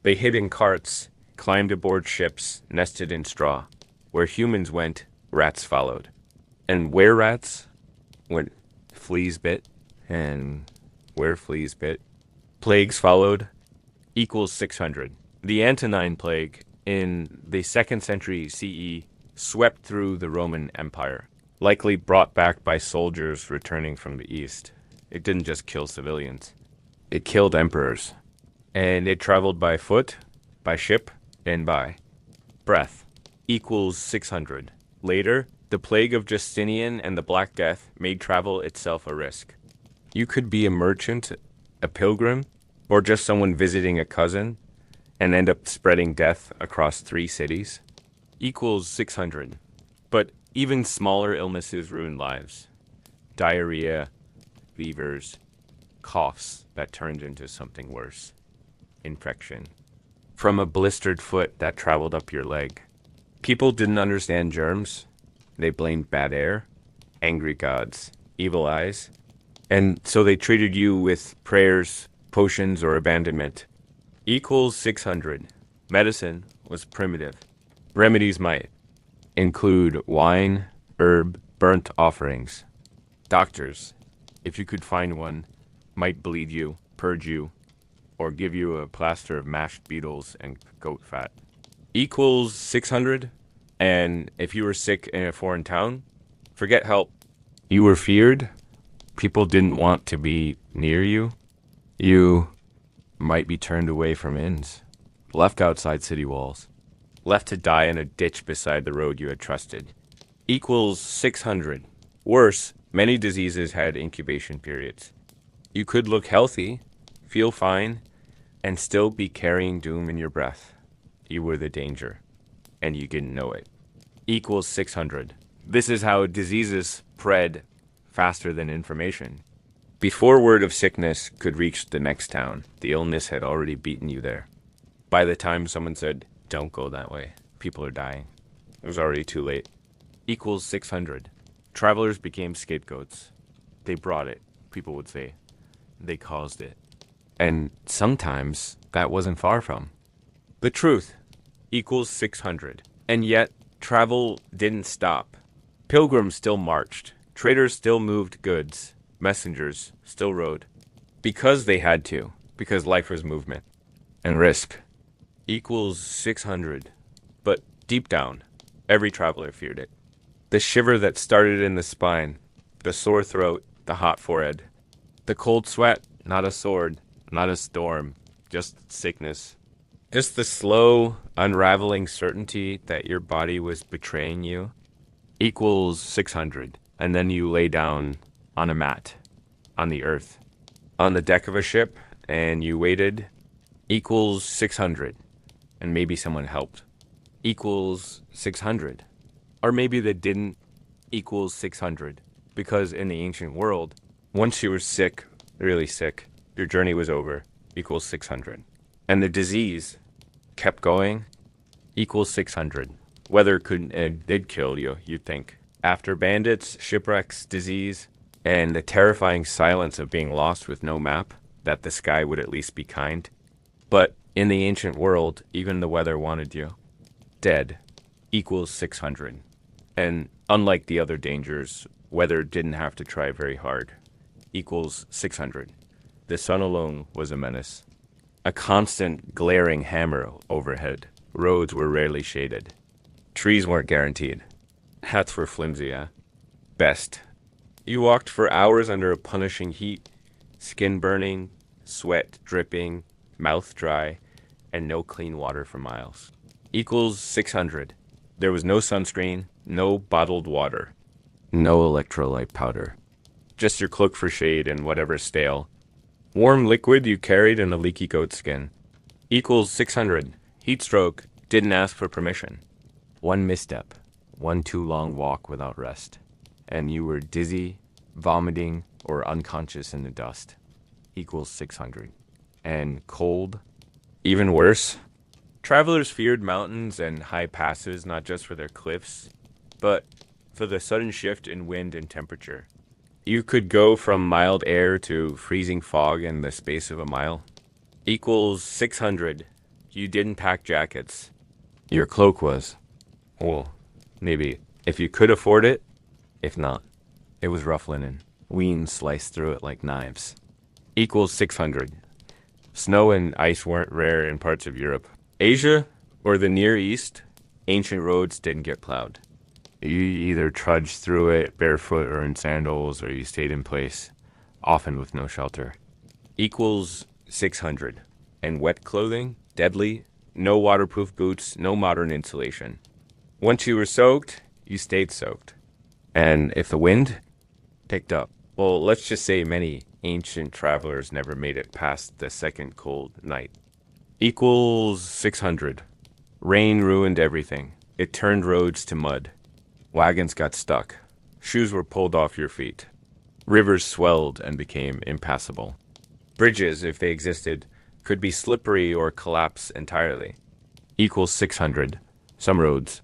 They hid in carts, climbed aboard ships, nested in straw. Where humans went, rats followed. And where rats went, fleas bit. And where fleas bit, plagues followed. Equals 600. The Antonine Plague in the 2nd century CE swept through the Roman Empire, likely brought back by soldiers returning from the east. It didn't just kill civilians. It killed emperors. And it traveled by foot, by ship, and by breath. Equals 600. Later, the plague of Justinian and the Black Death made travel itself a risk. You could be a merchant, a pilgrim, or just someone visiting a cousin, and end up spreading death across 3 cities. Equals 600. But even smaller illnesses ruin lives. Diarrhea, fevers, coughs that turned into something worse. Infection. From a blistered foot that traveled up your leg. People didn't understand germs. They blamed bad air, angry gods, evil eyes, and so they treated you with prayers, potions, or abandonment. Equals 600. Medicine was primitive. Remedies might include wine, herb, burnt offerings. Doctors, if you could find one, might bleed you, purge you, or give you a plaster of mashed beetles and goat fat. Equals 600. And if you were sick in a foreign town, forget help. You were feared. People didn't want to be near you. You might be turned away from inns, left outside city walls, left to die in a ditch beside the road you had trusted. Equals 600. Worse, many diseases had incubation periods. You could look healthy, feel fine, and still be carrying doom in your breath. You were the danger, and you didn't know it. Equals 600. This is how diseases spread faster than information. Before word of sickness could reach the next town, the illness had already beaten you there. By the time someone said, "Don't go that way, people are dying," it was already too late. Equals 600. Travelers became scapegoats. They brought it, people would say. They caused it. And sometimes that wasn't far from the truth. Equals 600. And yet, travel didn't stop. Pilgrims still marched. Traders still moved goods. Messengers still rode. Because they had to. Because life was movement. And risk. Equals 600. But deep down, every traveler feared it. The shiver that started in the spine. The sore throat. The hot forehead. The cold sweat. Not a sword. Not a storm. Just sickness. Just the slow, unraveling certainty that your body was betraying you. Equals 600. And then you lay down on a mat, on the earth, on the deck of a ship, and you waited. Equals 600. And maybe someone helped. Equals 600. Or maybe they didn't. Equals 600. Because in the ancient world, once you were sick, really sick, your journey was over. Equals 600. And the disease kept going. Equals 600. Weather did kill you, you'd think. After bandits, shipwrecks, disease, and the terrifying silence of being lost with no map, that the sky would at least be kind. But in the ancient world, even the weather wanted you. Dead equals 600. And unlike the other dangers, weather didn't have to try very hard. Equals 600. The sun alone was a menace. A constant glaring hammer overhead. Roads were rarely shaded. Trees weren't guaranteed. Hats were flimsy, Best. You walked for hours under a punishing heat, skin burning, sweat dripping, mouth dry, and no clean water for miles. Equals 600. There was no sunscreen, no bottled water, no electrolyte powder. Just your cloak for shade and whatever stale. Warm liquid you carried in a leaky goat skin. Equals 600. Heat stroke. Didn't ask for permission. One misstep. One too long walk without rest. And you were dizzy, vomiting, or unconscious in the dust. Equals 600. And cold. Even worse. Travelers feared mountains and high passes not just for their cliffs, but for the sudden shift in wind and temperature. You could go from mild air to freezing fog in the space of a mile. Equals 600. You didn't pack jackets. Your cloak was. Well, maybe. If you could afford it. If not, it was rough linen. Weans sliced through it like knives. Equals 600. Snow and ice weren't rare in parts of Europe. Asia, or the Near East, ancient roads didn't get plowed. You either trudged through it barefoot or in sandals, or you stayed in place, often with no shelter. Equals 600. And wet clothing, deadly, no waterproof boots, no modern insulation. Once you were soaked, you stayed soaked. And if the wind picked up, well, let's just say many ancient travelers never made it past the second cold night. Equals 600. Rain ruined everything. It turned roads to mud. Wagons got stuck. Shoes were pulled off your feet. Rivers swelled and became impassable. Bridges, if they existed, could be slippery or collapse entirely. Equals 600. Some roads.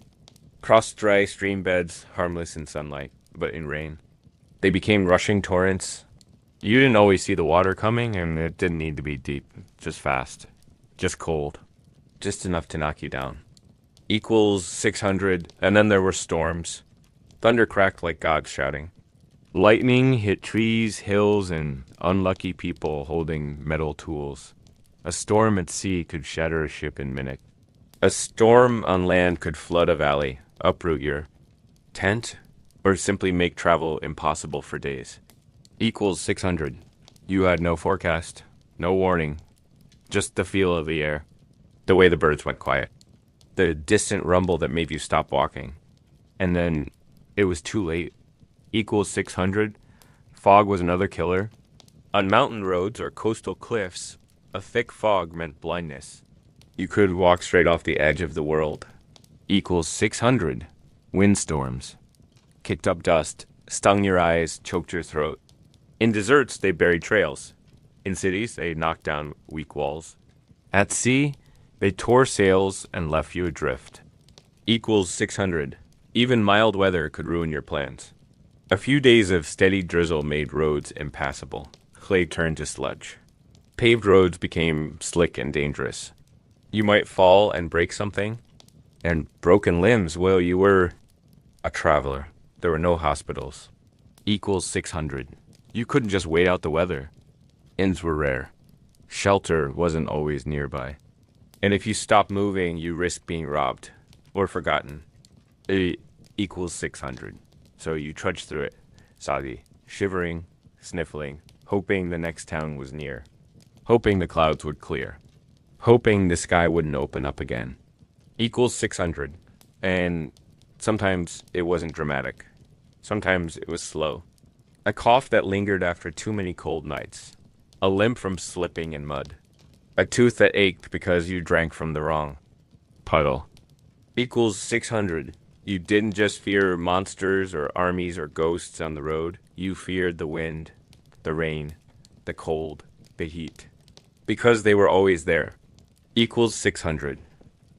Crossed dry stream beds, harmless in sunlight, but in rain. They became rushing torrents. You didn't always see the water coming, and it didn't need to be deep, just fast. Just cold. Just enough to knock you down. Equals 600, and then there were storms. Thunder cracked like gods shouting. Lightning hit trees, hills, and unlucky people holding metal tools. A storm at sea could shatter a ship in minutes. A storm on land could flood a valley, uproot your tent, or simply make travel impossible for days. Equals 600. You had no forecast, no warning, just the feel of the air, the way the birds went quiet, the distant rumble that made you stop walking. And then it was too late. Equals 600. Fog was another killer. On mountain roads or coastal cliffs, a thick fog meant blindness. You could walk straight off the edge of the world. Equals 600. Windstorms. Kicked up dust, stung your eyes, choked your throat. In deserts, they buried trails. In cities, they knocked down weak walls. At sea, they tore sails and left you adrift. Equals 600. Even mild weather could ruin your plans. A few days of steady drizzle made roads impassable. Clay turned to sludge. Paved roads became slick and dangerous. You might fall and break something. And broken limbs, well, you were a traveler. There were no hospitals. Equals 600. You couldn't just wait out the weather. Inns were rare. Shelter wasn't always nearby. And if you stopped moving, you risked being robbed or forgotten. It equals 600. So you trudged through it, soggy, shivering, sniffling, hoping the next town was near, hoping the clouds would clear, hoping the sky wouldn't open up again. Equals 600. And sometimes it wasn't dramatic. Sometimes it was slow. A cough that lingered after too many cold nights. A limp from slipping in mud. A tooth that ached because you drank from the wrong puddle. Equals 600. You didn't just fear monsters or armies or ghosts on the road. You feared the wind, the rain, the cold, the heat. Because they were always there. Equals 600.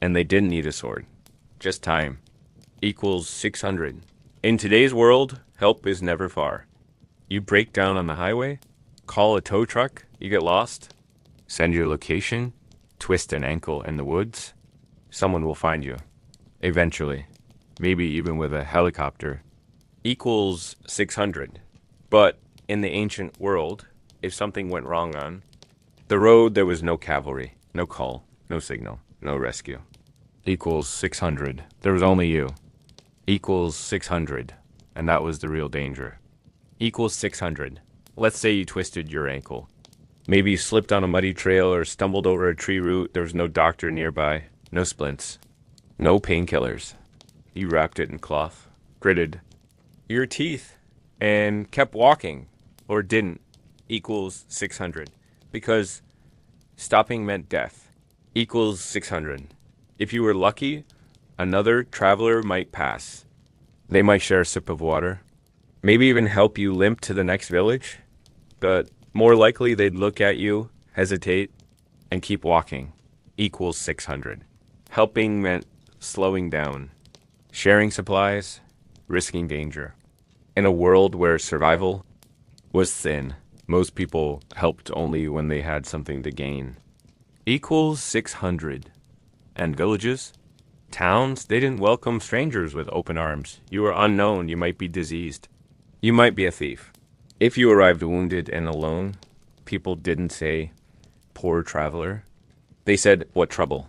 And they didn't need a sword. Just time. Equals 600. In today's world, help is never far. You break down on the highway, call a tow truck, you get lost, send your location, twist an ankle in the woods, someone will find you. Eventually. Maybe even with a helicopter. Equals 600. But in the ancient world, if something went wrong on the road, there was no cavalry, no call, no signal, no rescue. Equals 600. There was only you. Equals 600. And that was the real danger. Equals 600. Let's say you twisted your ankle. Maybe you slipped on a muddy trail or stumbled over a tree root. There was no doctor nearby. No splints. No painkillers. You wrapped it in cloth, gritted your teeth, and kept walking, or didn't. Equals 600. Because stopping meant death. Equals 600. If you were lucky, another traveler might pass. They might share a sip of water. Maybe even help you limp to the next village. But more likely they'd look at you, hesitate, and keep walking. Equals 600. Helping meant slowing down. Sharing supplies, risking danger. In a world where survival was thin, most people helped only when they had something to gain. Equals 600. And villages? Towns? They didn't welcome strangers with open arms. You were unknown, you might be diseased. You might be a thief. If you arrived wounded and alone, people didn't say, poor traveler. They said, what trouble?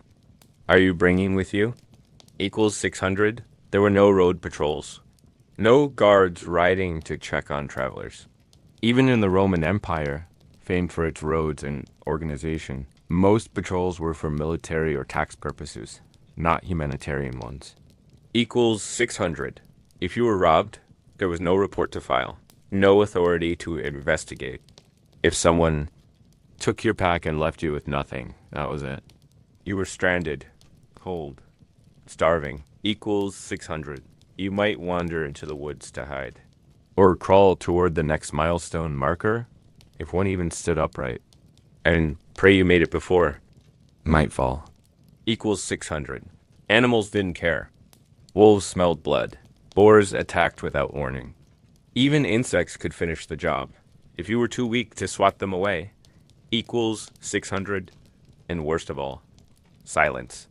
Are you bringing with you? Equals 600. There were no road patrols. No guards riding to check on travelers. Even in the Roman Empire, famed for its roads and organization, most patrols were for military or tax purposes, not humanitarian ones. Equals 600. If you were robbed, there was no report to file, no authority to investigate. If someone took your pack and left you with nothing, that was it. You were stranded, cold, starving. Equals 600. You might wander into the woods to hide. Or crawl toward the next milestone marker, if one even stood upright. And pray you made it before. Might fall. Equals 600. Animals didn't care. Wolves smelled blood. Boars attacked without warning. Even insects could finish the job. If you were too weak to swat them away. Equals 600. And worst of all, silence.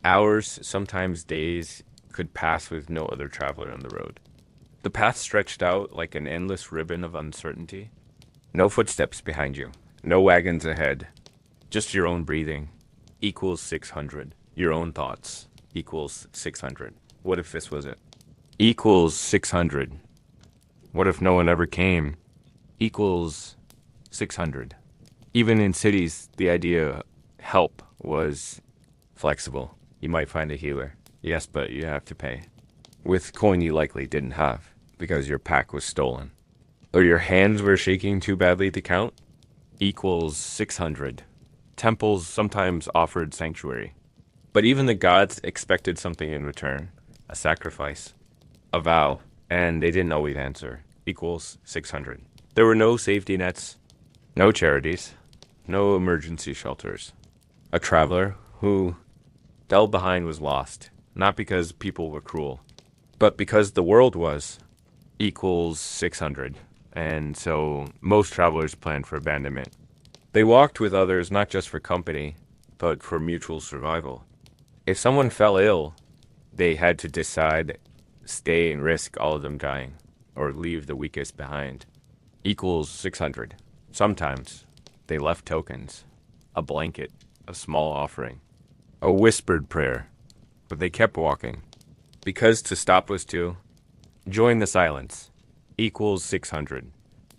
Hours, sometimes days, could pass with no other traveler on the road. The path stretched out like an endless ribbon of uncertainty. No footsteps behind you. No wagons ahead. Just your own breathing. Equals 600. Your own thoughts. Equals 600. What if this was it? Equals 600. What if no one ever came? Equals 600. Even in cities, the idea help was flexible. You might find a healer. Yes, but you have to pay. With coin you likely didn't have, because your pack was stolen. Or your hands were shaking too badly to count? Equals 600. Temples sometimes offered sanctuary. But even the gods expected something in return. A sacrifice. A vow. And they didn't always answer. Equals 600. There were no safety nets. No charities. No emergency shelters. A traveler who fell behind was lost, not because people were cruel, but because the world was. Equals 600. And so most travelers planned for abandonment. They walked with others not just for company, but for mutual survival. If someone fell ill, they had to decide, stay and risk all of them dying, or leave the weakest behind. Equals 600. Sometimes they left tokens, a blanket, a small offering. A whispered prayer, but they kept walking. Because to stop was to join the silence. Equals 600.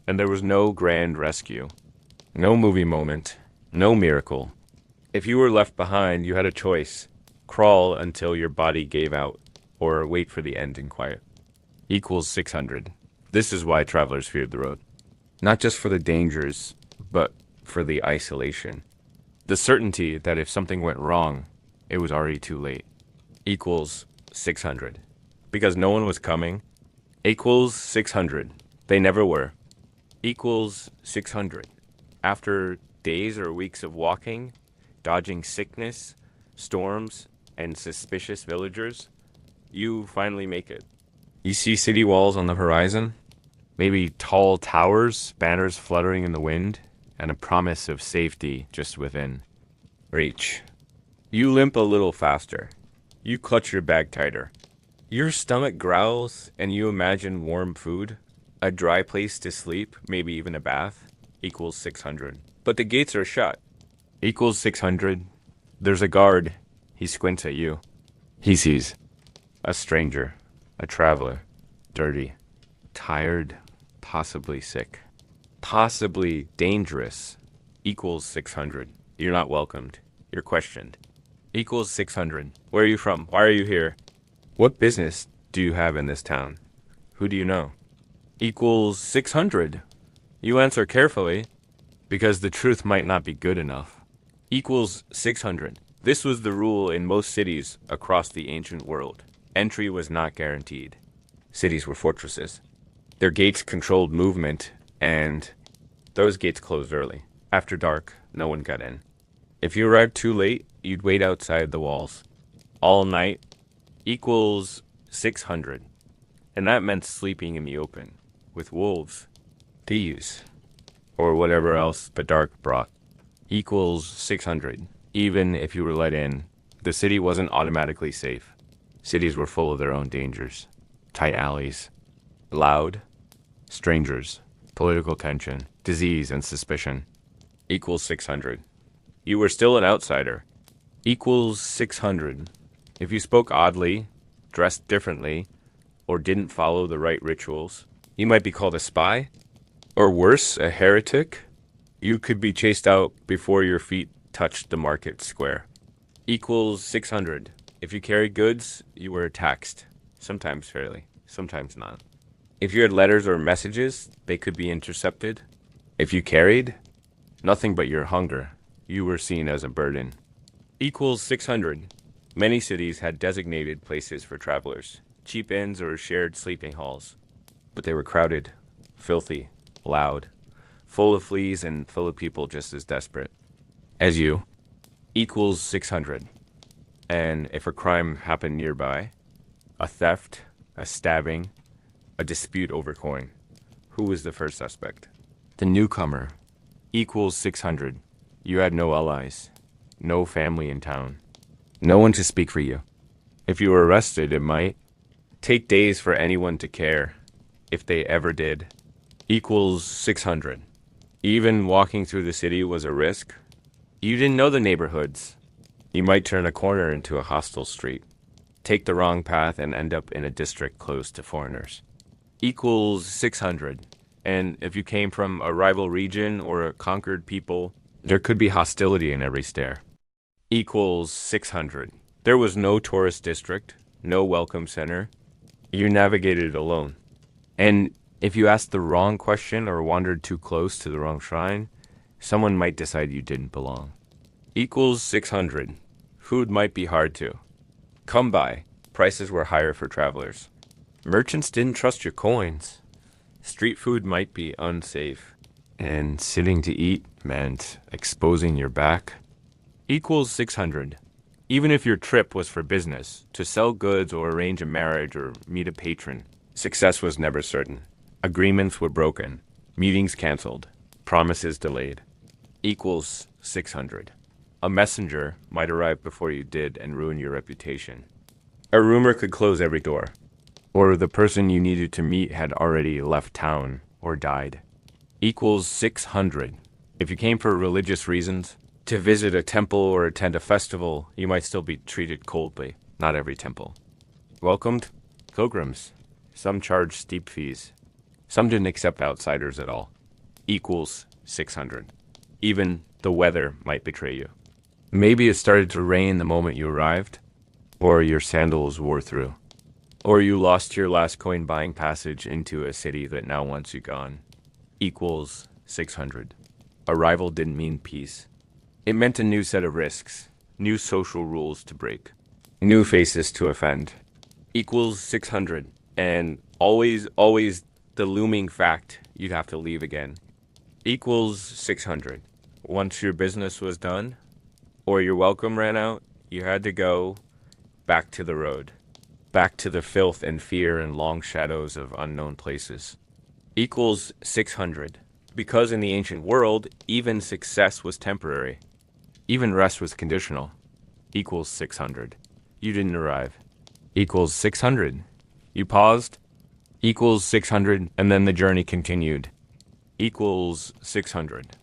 And there was no grand rescue. No movie moment. No miracle. If you were left behind, you had a choice. Crawl until your body gave out, or wait for the end in quiet. Equals 600. This is why travelers feared the road. Not just for the dangers, but for the isolation. The certainty that if something went wrong, it was already too late. Equals 600. Because no one was coming. Equals 600. They never were. Equals 600. After days or weeks of walking, dodging sickness, storms, and suspicious villagers, you finally make it. You see city walls on the horizon? Maybe tall towers, banners fluttering in the wind, and a promise of safety just within reach. You limp a little faster. You clutch your bag tighter. Your stomach growls, and you imagine warm food, a dry place to sleep, maybe even a bath, equals 600. But the gates are shut. Equals 600. There's a guard. He squints at you. He sees a stranger, a traveler, dirty, tired, possibly sick, possibly dangerous, equals 600. You're not welcomed. You're questioned. Equals 600. Where are you from? Why are you here? What business do you have in this town? Who do you know? Equals 600. You answer carefully, because the truth might not be good enough. Equals 600. This was the rule in most cities across the ancient world. Entry was not guaranteed. Cities were fortresses. Their gates controlled movement, and those gates closed early. After dark, no one got in. If you arrived too late, you'd wait outside the walls. All night equals 600. And that meant sleeping in the open, with wolves, thieves, or whatever else the dark brought. Equals 600. Even if you were let in, the city wasn't automatically safe. Cities were full of their own dangers. Tight alleys, loud, strangers, political tension, disease, and suspicion. Equals 600. You were still an outsider. Equals 600. If you spoke oddly, dressed differently, or didn't follow the right rituals, you might be called a spy, or worse, a heretic. You could be chased out before your feet touched the market square. Equals 600. If you carried goods, you were taxed, sometimes fairly, sometimes not. If you had letters or messages, they could be intercepted. If you carried nothing but your hunger, you were seen as a burden. Equals 600. Many cities had designated places for travelers, cheap inns or shared sleeping halls. But they were crowded, filthy, loud, full of fleas and full of people just as desperate as you. Equals 600. And if a crime happened nearby, a theft, a stabbing, a dispute over coin, who was the first suspect? The newcomer. Equals 600. You had no allies, no family in town, no one to speak for you. If you were arrested, it might take days for anyone to care, if they ever did. Equals 600. Even walking through the city was a risk. You didn't know the neighborhoods. You might turn a corner into a hostile street, take the wrong path, and end up in a district closed to foreigners. Equals 600. And if you came from a rival region or a conquered people, there could be hostility in every stare. Equals 600. There was no tourist district, no welcome center. You navigated alone. And if you asked the wrong question or wandered too close to the wrong shrine, someone might decide you didn't belong. Equals 600. Food might be hard to come by. Prices were higher for travelers. Merchants didn't trust your coins. Street food might be unsafe. And sitting to eat meant exposing your back. Equals 600. Even if your trip was for business, to sell goods or arrange a marriage or meet a patron, success was never certain. Agreements were broken, meetings canceled, promises delayed. Equals 600. A messenger might arrive before you did and ruin your reputation. A rumor could close every door. Or the person you needed to meet had already left town or died. Equals 600. If you came for religious reasons, to visit a temple or attend a festival, you might still be treated coldly. Not every temple. Welcomed? Pilgrims. Some charged steep fees. Some didn't accept outsiders at all. Equals 600. Even the weather might betray you. Maybe it started to rain the moment you arrived, or your sandals wore through, or you lost your last coin buying passage into a city that now wants you gone. Equals 600. Arrival didn't mean peace. It meant a new set of risks, new social rules to break, new faces to offend. Equals 600. And always the looming fact you'd have to leave again. Equals 600. Once your business was done, or your welcome ran out, you had to go back to the road. back to the filth and fear and long shadows of unknown places. Equals 600. Because in the ancient world, even success was temporary. Even rest was conditional. Equals 600. You didn't arrive. Equals 600. You paused. Equals 600, and then the journey continued. Equals 600.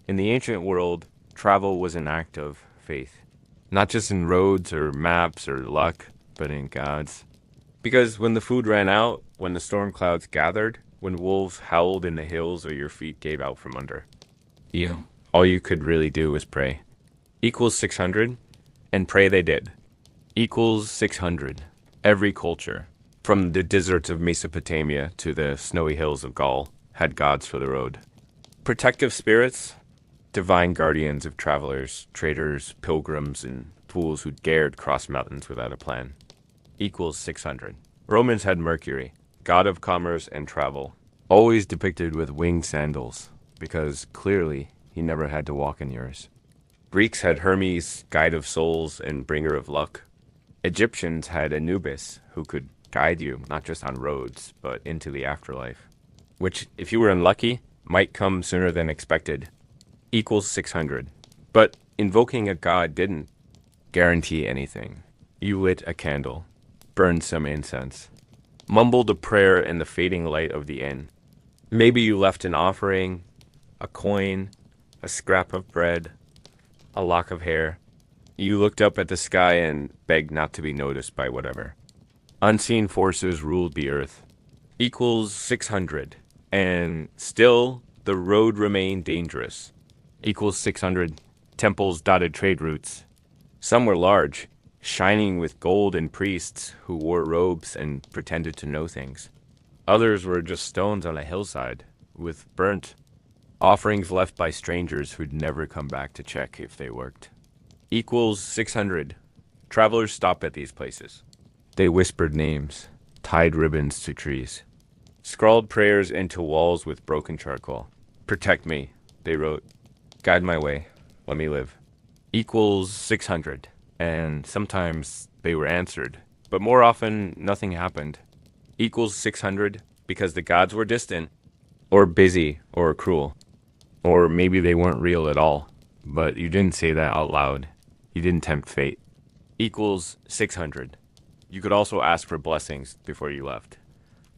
In the ancient world, travel was an act of faith. Not just in roads or maps or luck, but in God's. Because when the food ran out, when the storm clouds gathered, when wolves howled in the hills or your feet gave out from under, all you could really do was pray. Equals 600, and pray they did. Equals 600. Every culture, from the deserts of Mesopotamia to the snowy hills of Gaul, had gods for the road. Protective spirits, divine guardians of travelers, traders, pilgrims, and fools who dared cross mountains without a plan. Equals 600. Romans had Mercury, god of commerce and travel, always depicted with winged sandals, because clearly he never had to walk in yours. Greeks had Hermes, guide of souls and bringer of luck. Egyptians had Anubis, who could guide you not just on roads, but into the afterlife, which, if you were unlucky, might come sooner than expected. Equals 600. But invoking a god didn't guarantee anything. You lit a candle, burned some incense, mumbled a prayer in the fading light of the inn. Maybe you left an offering, a coin, a scrap of bread, a lock of hair. You looked up at the sky and begged not to be noticed by whatever. Unseen forces ruled the earth. Equals 600. And still, the road remained dangerous. Equals 600. Temples dotted trade routes. Some were large, shining with gold and priests who wore robes and pretended to know things. Others were just stones on a hillside, with burnt offerings left by strangers who'd never come back to check if they worked. Equals 600. Travelers stopped at these places. They whispered names, tied ribbons to trees, scrawled prayers into walls with broken charcoal. Protect me, they wrote. Guide my way. Let me live. Equals 600. And sometimes they were answered, but more often nothing happened. Equals 600 because the gods were distant, or busy, or cruel. Or maybe they weren't real at all, but you didn't say that out loud. You didn't tempt fate. Equals 600. You could also ask for blessings before you left.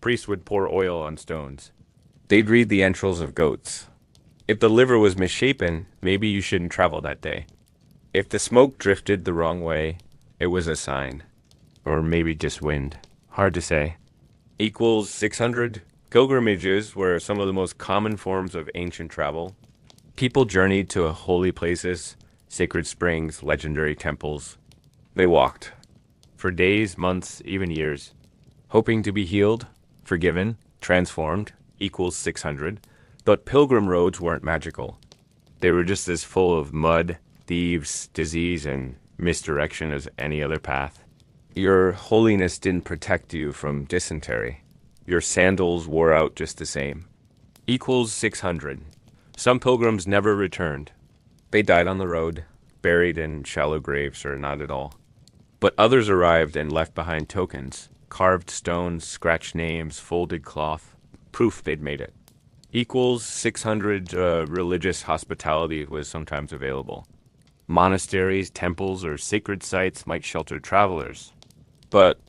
Priests would pour oil on stones. They'd read the entrails of goats. If the liver was misshapen, maybe you shouldn't travel that day. If the smoke drifted the wrong way, it was a sign. Or maybe just wind. Hard to say. Equals 600. Pilgrimages were some of the most common forms of ancient travel. People journeyed to holy places, sacred springs, legendary temples. They walked. For days, months, even years. Hoping to be healed, forgiven, transformed. Equals 600. But pilgrim roads weren't magical. They were just as full of mud, thieves, disease, and misdirection as any other path. Your holiness didn't protect you from dysentery. Your sandals wore out just the same. Equals 600. Some pilgrims never returned. They died on the road, buried in shallow graves or not at all. But others arrived and left behind tokens, carved stones, scratched names, folded cloth, proof they'd made it. Equals 600. Religious hospitality was sometimes available. Monasteries, temples, or sacred sites might shelter travelers, but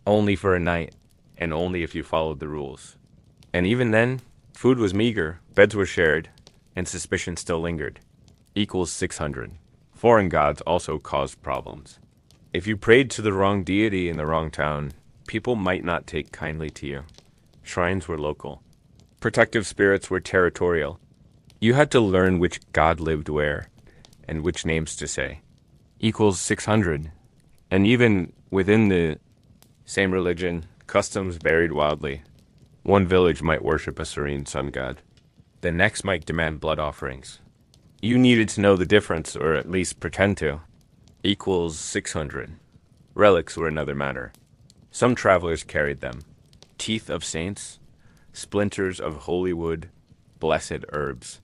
only for a night, and only if you followed the rules. And even then, food was meager, beds were shared, and suspicion still lingered. Equals 600. Foreign gods also caused problems. If you prayed to the wrong deity in the wrong town, people might not take kindly to you. Shrines were local. Protective spirits were territorial. You had to learn which god lived where, and which names to say. Equals 600. And even within the same religion, customs varied wildly. One village might worship a serene sun god. The next might demand blood offerings. You needed to know the difference, or at least pretend to. Equals 600. Relics were another matter. Some travelers carried them. Teeth of saints, splinters of holy wood, blessed herbs,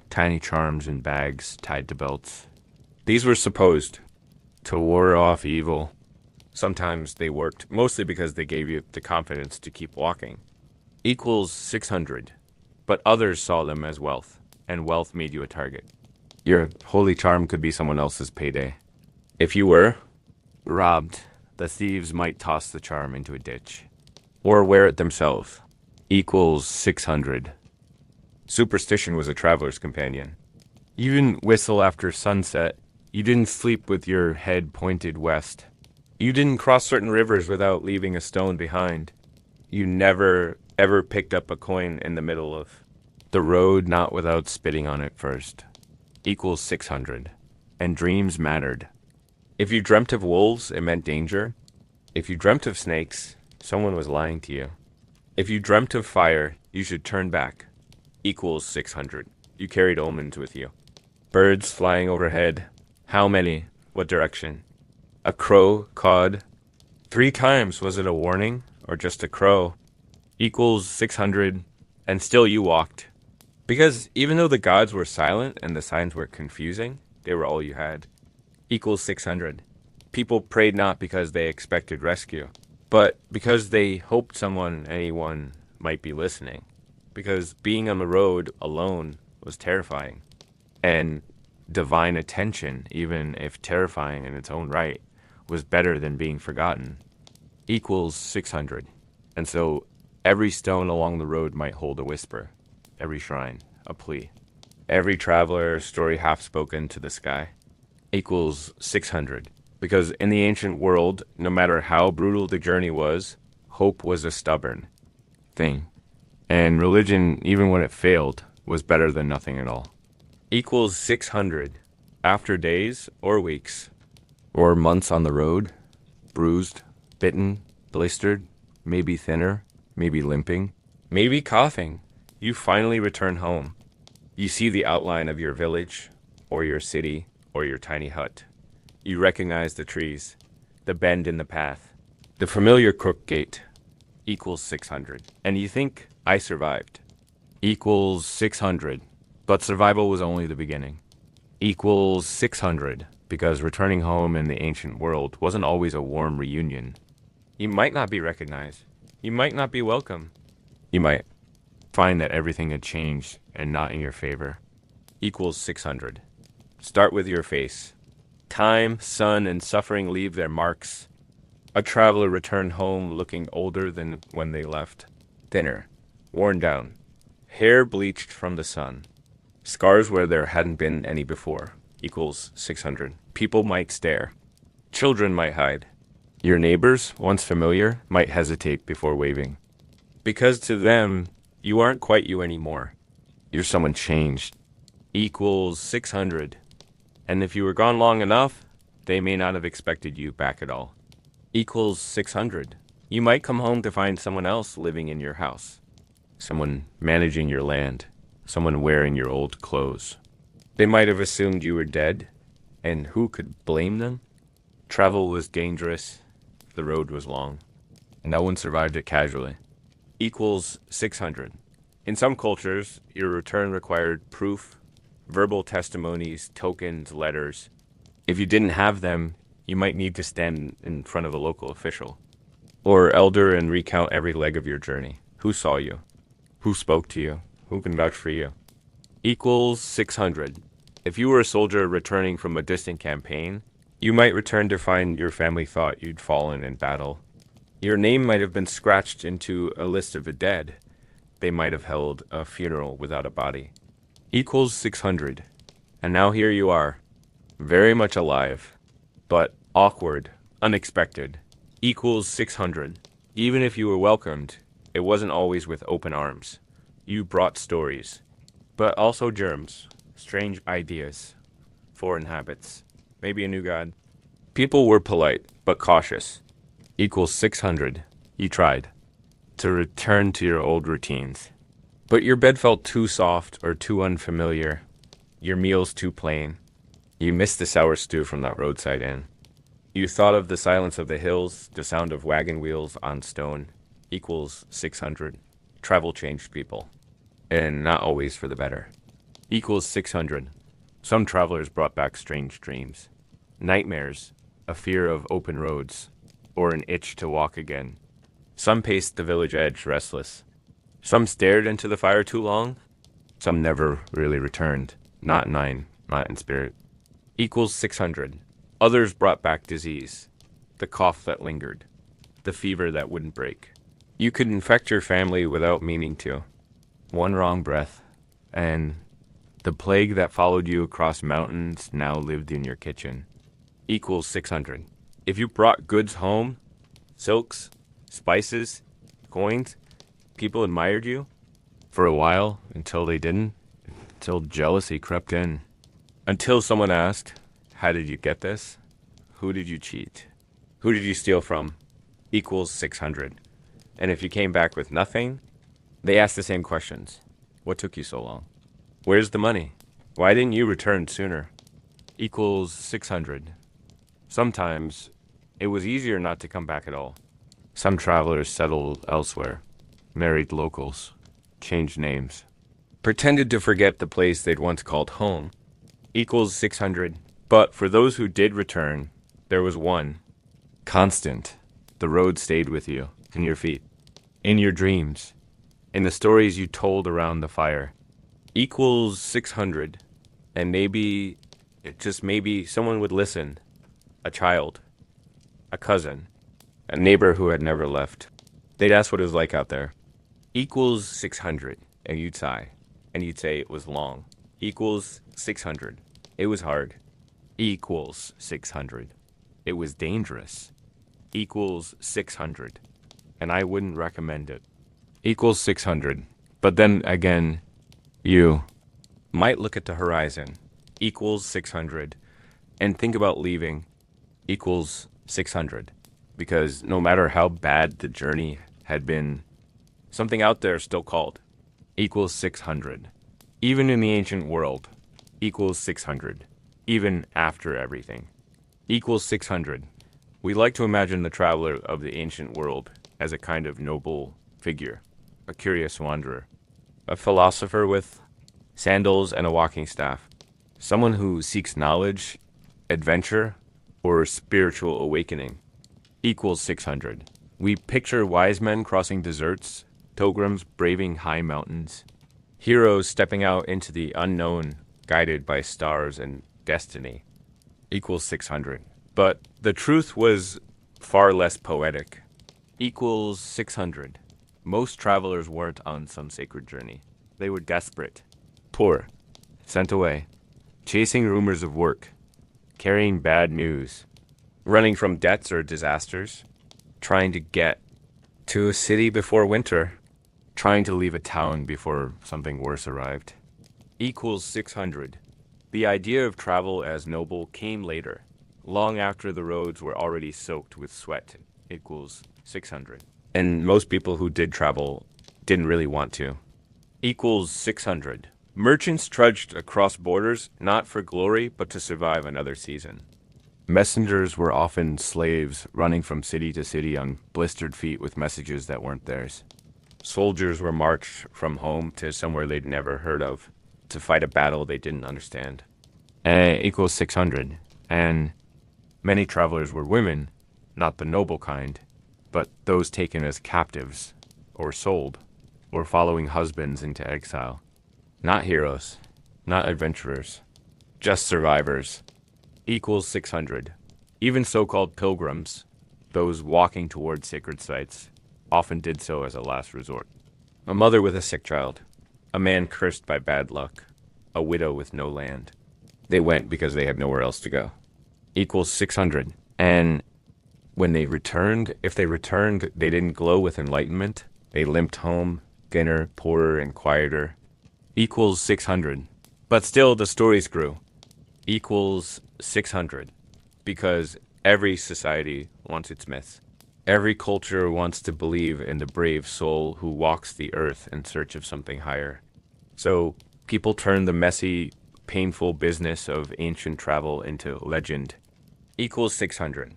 tiny charms in bags tied to belts. These were supposed to ward off evil. Sometimes they worked, mostly because they gave you the confidence to keep walking. Equals 600. But others saw them as wealth, and wealth made you a target. Your holy charm could be someone else's payday. If you were robbed, the thieves might toss the charm into a ditch, or wear it themselves. Equals 600. Superstition was a traveler's companion. You didn't whistle after sunset. You didn't sleep with your head pointed west. You didn't cross certain rivers without leaving a stone behind. You never, ever picked up a coin in the middle of the road, not without spitting on it first. Equals 600. And dreams mattered. If you dreamt of wolves, it meant danger. If you dreamt of snakes, someone was lying to you. If you dreamt of fire, you should turn back. Equals 600. You carried omens with you. Birds flying overhead. How many? What direction? A crow cawed. 3 times. Was it a warning or just a crow? Equals 600. And still you walked. Because even though the gods were silent and the signs were confusing, they were all you had. Equals 600. People prayed not because they expected rescue, but because they hoped anyone might be listening. Because being on the road alone was terrifying. And divine attention, even if terrifying in its own right, was better than being forgotten. Equals 600. And so every stone along the road might hold a whisper. Every shrine, a plea. Every traveler, story half spoken to the sky. Equals 600. Because in the ancient world, no matter how brutal the journey was, hope was a stubborn thing. And religion, even when it failed, was better than nothing at all. Equals 600. After days or weeks, or months on the road, bruised, bitten, blistered, maybe thinner, maybe limping, maybe coughing, you finally return home. You see the outline of your village, or your city, or your tiny hut. You recognize the trees, the bend in the path, the familiar crook gate. Equals 600. And you think, I survived. Equals 600. But survival was only the beginning. Equals 600. Because returning home in the ancient world wasn't always a warm reunion. You might not be recognized. You might not be welcome. You might find that everything had changed and not in your favor. Equals 600. Start with your face. Time, sun, and suffering leave their marks. A traveler returned home looking older than when they left. Thinner, worn down, hair bleached from the sun. Scars where there hadn't been any before. Equals 600. People might stare. Children might hide. Your neighbors, once familiar, might hesitate before waving. Because to them, you aren't quite you anymore. You're someone changed. Equals 600. And if you were gone long enough, they may not have expected you back at all. Equals 600. You might come home to find someone else living in your house. Someone managing your land. Someone wearing your old clothes. They might have assumed you were dead, and who could blame them? Travel was dangerous. The road was long. And no one survived it casually. Equals 600. In some cultures, your return required proof, verbal testimonies, tokens, letters. If you didn't have them, you might need to stand in front of a local official or elder and recount every leg of your journey. Who saw you? Who spoke to you? Who can vouch for you? Equals 600. If you were a soldier returning from a distant campaign, you might return to find your family thought you'd fallen in battle. Your name might have been scratched into a list of the dead. They might have held a funeral without a body. Equals 600. And now here you are, very much alive, but awkward, unexpected. Equals 600. Even if you were welcomed, it wasn't always with open arms. You brought stories, but also germs, strange ideas, foreign habits, maybe a new god. People were polite, but cautious. Equals 600. You tried to return to your old routines. But your bed felt too soft or too unfamiliar. Your meals too plain. You missed the sour stew from that roadside inn. You thought of the silence of the hills, the sound of wagon wheels on stone. Equals 600. Travel changed people. And not always for the better. Equals 600. Some travelers brought back strange dreams. Nightmares, a fear of open roads. or an itch to walk again. Some paced the village edge restless. Some stared into the fire too long. Some never really returned. Not not in spirit. Equals 600. Others brought back disease. The cough that lingered. The fever that wouldn't break. You could infect your family without meaning to. One wrong breath, and the plague that followed you across mountains now lived in your kitchen. Equals 600. If you brought goods home, silks, spices, coins, people admired you for a while until they didn't, until jealousy crept in, until someone asked, how did you get this? Who did you cheat? Who did you steal from? Equals 600. And if you came back with nothing, they asked the same questions. What took you so long? Where's the money? Why didn't you return sooner? Equals 600. Sometimes it was easier not to come back at all. Some travelers settled elsewhere, married locals, changed names, pretended to forget the place they'd once called home. Equals 600. But for those who did return, there was one. Constant. The road stayed with you, in your feet, in your dreams, in the stories you told around the fire. Equals 600. And maybe, just maybe, someone would listen. A child, a cousin, a neighbor who had never left. They'd ask what it was like out there. Equals 600. And you'd sigh. And you'd say it was long. Equals 600. It was hard. Equals 600. It was dangerous. Equals 600. And I wouldn't recommend it. Equals 600. But then again, you might look at the horizon. Equals 600. And think about leaving. Equals 600. Because no matter how bad the journey had been, something out there still called. Equals 600. Even in the ancient world. Equals 600. Even after everything. Equals 600. We like to imagine the traveler of the ancient world as a kind of noble figure, a curious wanderer, a philosopher with sandals and a walking staff, someone who seeks knowledge, adventure, or spiritual awakening. Equals 600. We picture wise men crossing deserts, pilgrims braving high mountains, heroes stepping out into the unknown, guided by stars and destiny. Equals 600. But the truth was far less poetic. Equals 600. Most travelers weren't on some sacred journey. They were desperate, poor, sent away, chasing rumors of work, carrying bad news, running from debts or disasters, trying to get to a city before winter, trying to leave a town before something worse arrived. Equals 600. The idea of travel as noble came later, long after the roads were already soaked with sweat. Equals 600. And most people who did travel didn't really want to. Equals 600. Merchants trudged across borders not for glory, but to survive another season. Messengers were often slaves running from city to city on blistered feet with messages that weren't theirs. Soldiers were marched from home to somewhere they'd never heard of to fight a battle they didn't understand. Equals 600. And many travelers were women, not the noble kind, but those taken as captives, or sold, or following husbands into exile. Not heroes, not adventurers, just survivors. Equals 600. Even so-called pilgrims, those walking towards sacred sites, often did so as a last resort. A mother with a sick child, a man cursed by bad luck, a widow with no land. They went because they had nowhere else to go. Equals 600. And when they returned, if they returned, they didn't glow with enlightenment. They limped home, thinner, poorer, and quieter. Equals 600. But still, the stories grew. Equals 600. Because every society wants its myths. Every culture wants to believe in the brave soul who walks the earth in search of something higher. So people turn the messy, painful business of ancient travel into legend. Equals 600.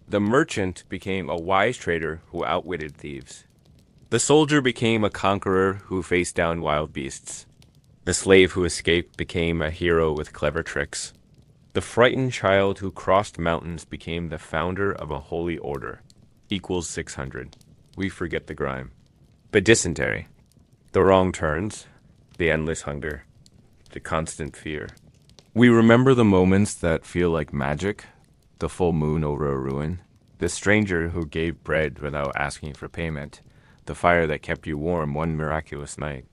The merchant became a wise trader who outwitted thieves. The soldier became a conqueror who faced down wild beasts. The slave who escaped became a hero with clever tricks. The frightened child who crossed mountains became the founder of a holy order. equals 600. We forget the grime. But dysentery, the wrong turns, the endless hunger, the constant fear. We remember the moments that feel like magic, the full moon over a ruin, the stranger who gave bread without asking for payment, the fire that kept you warm one miraculous night.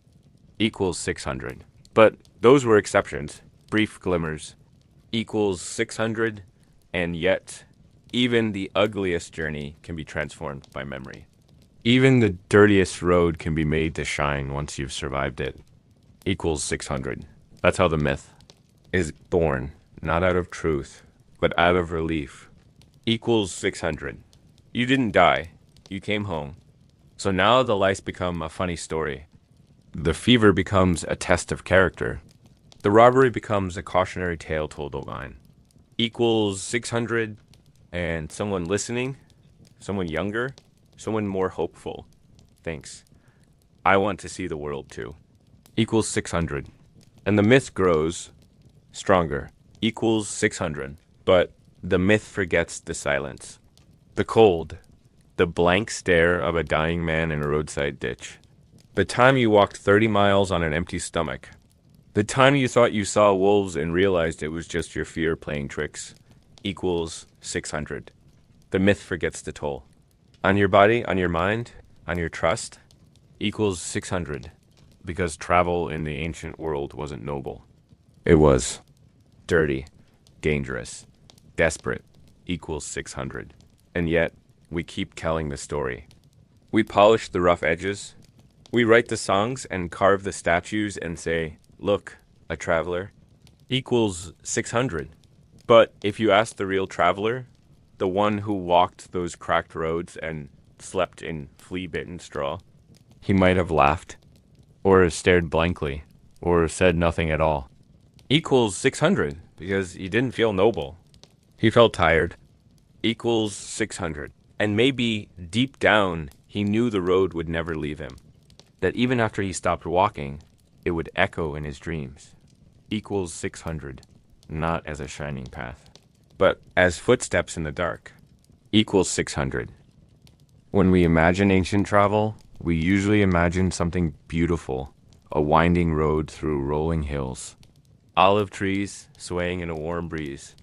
Equals 600. But those were exceptions, brief glimmers. Equals 600, and yet, even the ugliest journey can be transformed by memory. Even the dirtiest road can be made to shine once you've survived it. Equals 600. That's how the myth is born, not out of truth, but out of relief. Equals 600. You didn't die. You came home. So now the lice become a funny story. The fever becomes a test of character. The robbery becomes a cautionary tale told online. Equals 600, and someone listening, someone younger, someone more hopeful. Thanks. I want to see the world too. Equals 600. And the myth grows stronger. Equals 600. But the myth forgets the silence. The cold. The blank stare of a dying man in a roadside ditch. The time you walked 30 miles on an empty stomach. The time you thought you saw wolves and realized it was just your fear playing tricks. Equals 600. The myth forgets the toll. On your body, on your mind, on your trust. Equals 600. Because travel in the ancient world wasn't noble. It was dirty, dangerous, desperate. Equals 600. And yet, we keep telling the story. We polish the rough edges. We write the songs and carve the statues and say, look, a traveler. Equals 600. But if you ask the real traveler, the one who walked those cracked roads and slept in flea-bitten straw, he might have laughed, or stared blankly, or said nothing at all. Equals 600, because he didn't feel noble. He felt tired. Equals 600. And maybe deep down, he knew the road would never leave him. That even after he stopped walking, it would echo in his dreams. Equals 600, not as a shining path, but as footsteps in the dark. Equals 600. When we imagine ancient travel, we usually imagine something beautiful, a winding road through rolling hills, olive trees swaying in a warm breeze,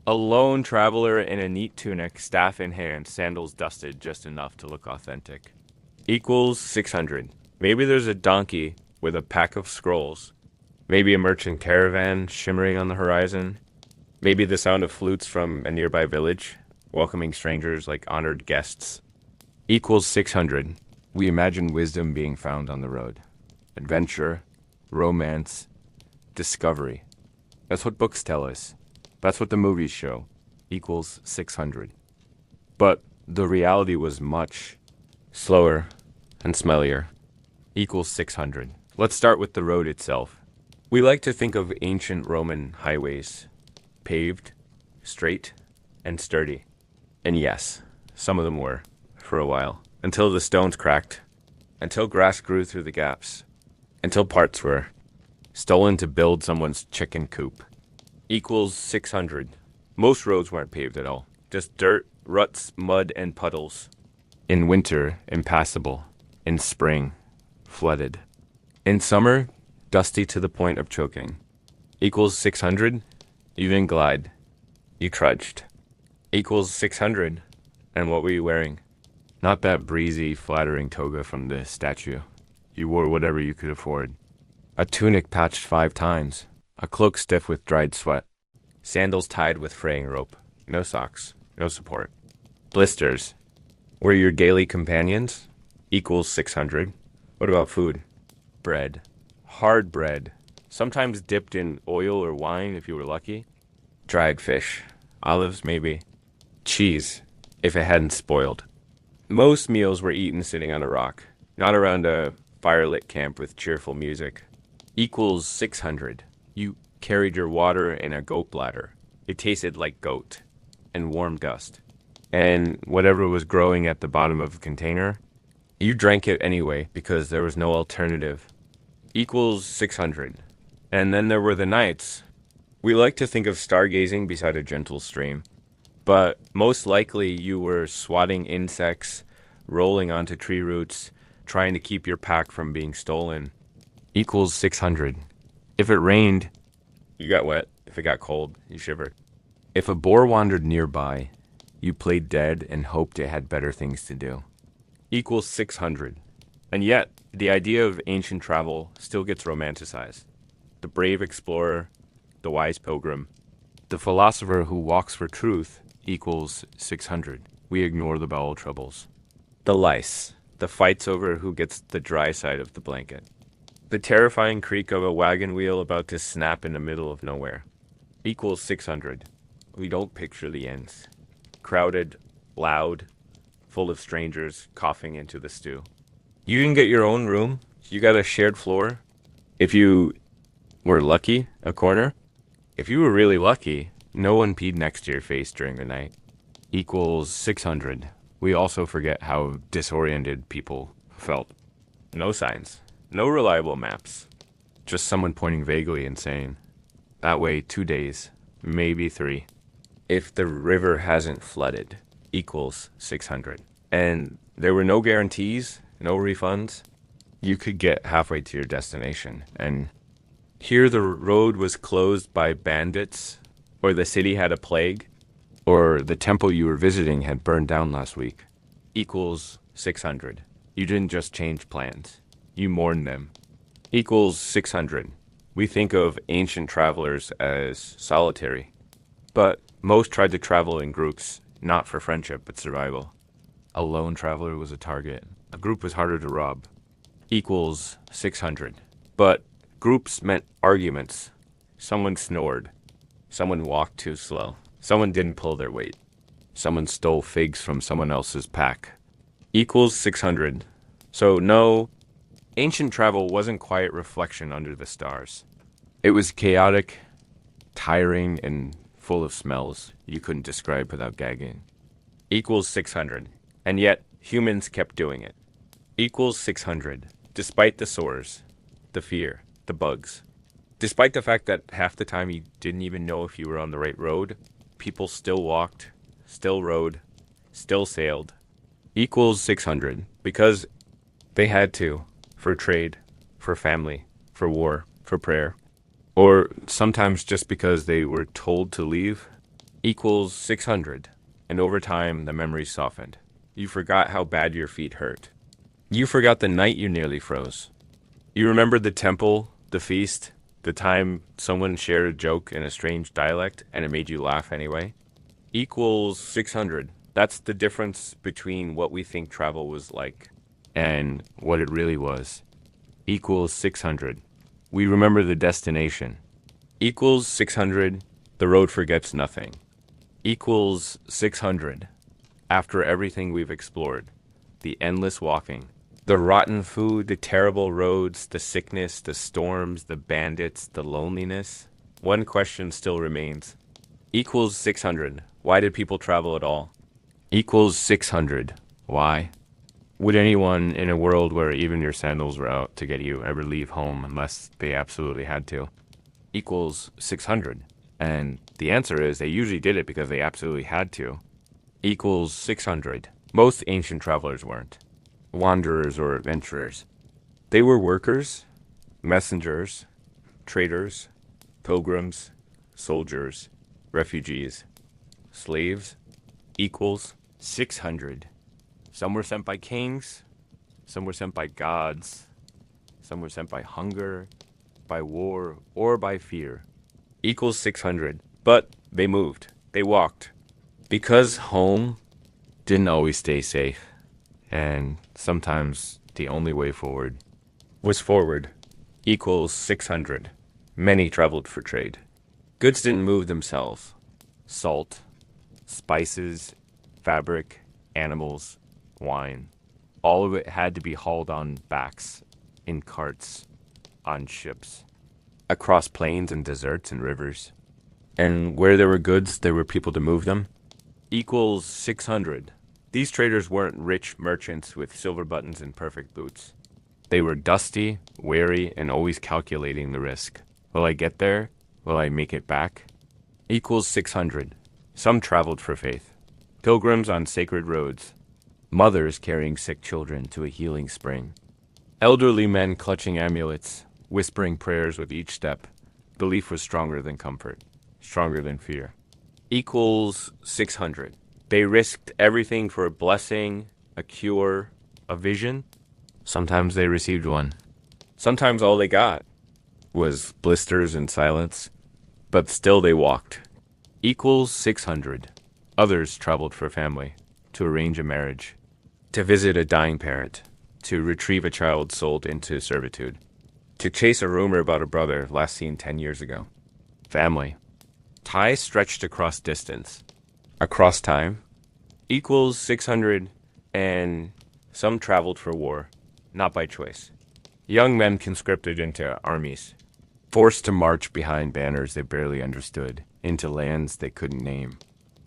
a lone traveler in a neat tunic, staff in hand, sandals dusted just enough to look authentic. Equals 600. Maybe there's a donkey with a pack of scrolls. Maybe a merchant caravan shimmering on the horizon. Maybe the sound of flutes from a nearby village, welcoming strangers like honored guests. Equals 600. We imagine wisdom being found on the road. Adventure, romance, discovery. That's what books tell us. That's what the movies show. Equals 600. But the reality was much slower and smellier. Equals 600. Let's start with the road itself. We like to think of ancient Roman highways, paved, straight, and sturdy. And yes, some of them were, for a while, until the stones cracked, until grass grew through the gaps, until parts were stolen to build someone's chicken coop. Equals 600. Most roads weren't paved at all, just dirt, ruts, mud, and puddles. In winter, impassable. In spring, flooded. In summer, dusty to the point of choking. Equals 600. You didn't glide. You trudged. Equals 600. And what were you wearing? Not that breezy, flattering toga from the statue. You wore whatever you could afford. A tunic patched 5 times. A cloak stiff with dried sweat. Sandals tied with fraying rope. No socks. No support. Blisters. Were your daily companions? Equals 600. What about food? Bread. Hard bread. Sometimes dipped in oil or wine if you were lucky. Dried fish. Olives, maybe. Cheese, if it hadn't spoiled. Most meals were eaten sitting on a rock, not around a firelit camp with cheerful music. Equals 600. You carried your water in a goat bladder. It tasted like goat and warm dust. And whatever was growing at the bottom of the container, you drank it anyway because there was no alternative. Equals 600. And then there were the nights. We like to think of stargazing beside a gentle stream. But most likely you were swatting insects, rolling onto tree roots, trying to keep your pack from being stolen. Equals 600. If it rained, you got wet. If it got cold, you shivered. If a boar wandered nearby, you played dead and hoped it had better things to do. Equals 600. And yet, the idea of ancient travel still gets romanticized. The brave explorer, the wise pilgrim, the philosopher who walks for truth equals 600. We ignore the bowel troubles. The lice, the fights over who gets the dry side of the blanket. The terrifying creak of a wagon wheel about to snap in the middle of nowhere equals 600. We don't picture the ends. Crowded, loud, full of strangers coughing into the stew. You can get your own room. You got a shared floor. If you were lucky, a corner. If you were really lucky, no one peed next to your face during the night. Equals 600. We also forget how disoriented people felt. No signs. No reliable maps. Just someone pointing vaguely and saying, that way 2 days, maybe 3. If the river hasn't flooded, equals 600. And there were no guarantees, no refunds. You could get halfway to your destination, and here the road was closed by bandits, or the city had a plague, or the temple you were visiting had burned down last week. Equals 600. You didn't just change plans. You mourned them. Equals 600. We think of ancient travelers as solitary, but most tried to travel in groups, not for friendship, but survival. A lone traveler was a target. A group was harder to rob. Equals 600. But groups meant arguments. Someone snored. Someone walked too slow. Someone didn't pull their weight. Someone stole figs from someone else's pack. Equals 600. So no, ancient travel wasn't quiet reflection under the stars. It was chaotic, tiring, and full of smells you couldn't describe without gagging. Equals 600. And yet, humans kept doing it. Equals 600. Despite the sores, the fear, the bugs. Despite the fact that half the time you didn't even know if you were on the right road, people still walked, still rode, still sailed. Equals 600. Because they had to. For trade, for family, for war, for prayer. Or sometimes just because they were told to leave. Equals 600. And over time, the memories softened. You forgot how bad your feet hurt. You forgot the night you nearly froze. You remembered the temple, the feast, the time someone shared a joke in a strange dialect and it made you laugh anyway. Equals 600. That's the difference between what we think travel was like and what it really was. Equals 600. We remember the destination. Equals 600. The road forgets nothing. Equals 600. After everything we've explored, the endless walking, the rotten food, the terrible roads, the sickness, the storms, the bandits, the loneliness, one question still remains. Equals 600. Why did people travel at all? Equals 600. Why? Would anyone in a world where even your sandals were out to get you ever leave home unless they absolutely had to? Equals 600. And the answer is they usually did it because they absolutely had to. Equals 600. Most ancient travelers weren't wanderers or adventurers. They were workers, messengers, traders, pilgrims, soldiers, refugees, slaves. Equals 600. Some were sent by kings, some were sent by gods, some were sent by hunger, by war, or by fear. Equals 600. But they moved. They walked. Because home didn't always stay safe, and sometimes the only way forward was forward. Equals 600. Many traveled for trade. Goods didn't move themselves. Salt, spices, fabric, animals, wine. All of it had to be hauled on backs, in carts, on ships, across plains and deserts and rivers. And where there were goods, there were people to move them. Equals 600. These traders weren't rich merchants with silver buttons and perfect boots. They were dusty, wary, and always calculating the risk. Will I get there? Will I make it back? Equals 600. Some traveled for faith. Pilgrims on sacred roads. Mothers carrying sick children to a healing spring. Elderly men clutching amulets, whispering prayers with each step. Belief was stronger than comfort, stronger than fear. Equals 600. They risked everything for a blessing, a cure, a vision. Sometimes they received one. Sometimes all they got was blisters and silence, but still they walked. Equals 600. Others traveled for family, to arrange a marriage, to visit a dying parent, to retrieve a child sold into servitude, to chase a rumor about a brother last seen 10 years ago. Family. Ties stretched across distance, across time. Equals 600, and some traveled for war, not by choice. Young men conscripted into armies, forced to march behind banners they barely understood, into lands they couldn't name.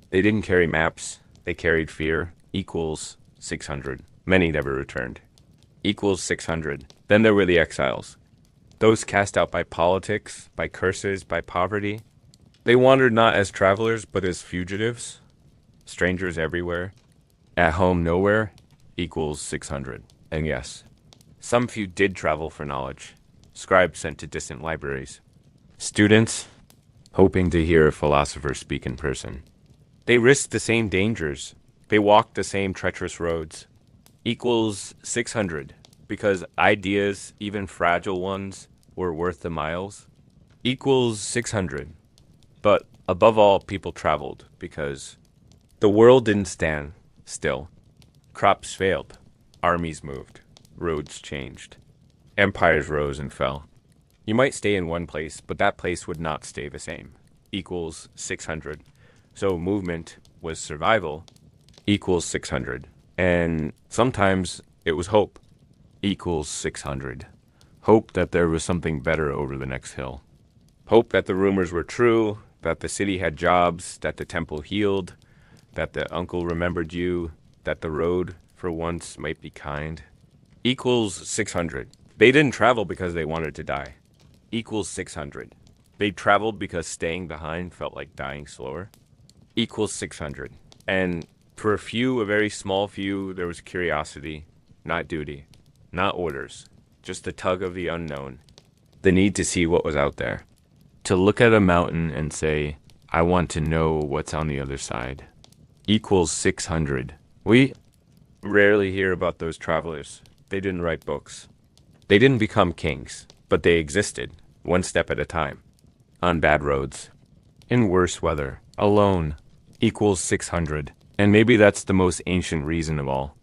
They didn't carry maps, they carried fear. Equals 600. Many never returned. Equals 600. Then there were the exiles. Those cast out by politics, by curses, by poverty. They wandered not as travelers, but as fugitives. Strangers everywhere. At home nowhere. Equals 600. And yes, some few did travel for knowledge. Scribes sent to distant libraries. Students, hoping to hear a philosopher speak in person. They risked the same dangers. They walked the same treacherous roads. Equals 600, because ideas, even fragile ones, were worth the miles. Equals 600. But above all, people traveled, because the world didn't stand still. Crops failed. Armies moved. Roads changed. Empires rose and fell. You might stay in one place, but that place would not stay the same. Equals 600. So movement was survival. Equals 600. And sometimes it was hope. Equals 600. Hope that there was something better over the next hill. Hope that the rumors were true, that the city had jobs, that the temple healed, that the uncle remembered you, that the road for once might be kind. Equals 600. They didn't travel because they wanted to die. Equals 600. They traveled because staying behind felt like dying slower. Equals 600. And for a few, a very small few, there was curiosity, not duty, not orders, just the tug of the unknown, the need to see what was out there, to look at a mountain and say, I want to know what's on the other side. Equals 600. We rarely hear about those travelers. They didn't write books. They didn't become kings, but they existed, one step at a time, on bad roads, in worse weather, alone. Equals 600. And maybe that's the most ancient reason of all.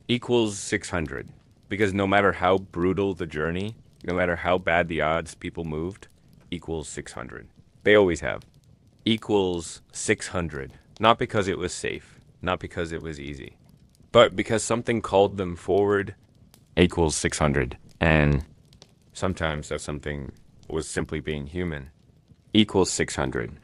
Equals 600. Because no matter how brutal the journey, no matter how bad the odds people moved, equals 600. They always have. Equals 600. Not because it was safe, not because it was easy, but because something called them forward. Equals 600. And sometimes that something was simply being human. Equals 600.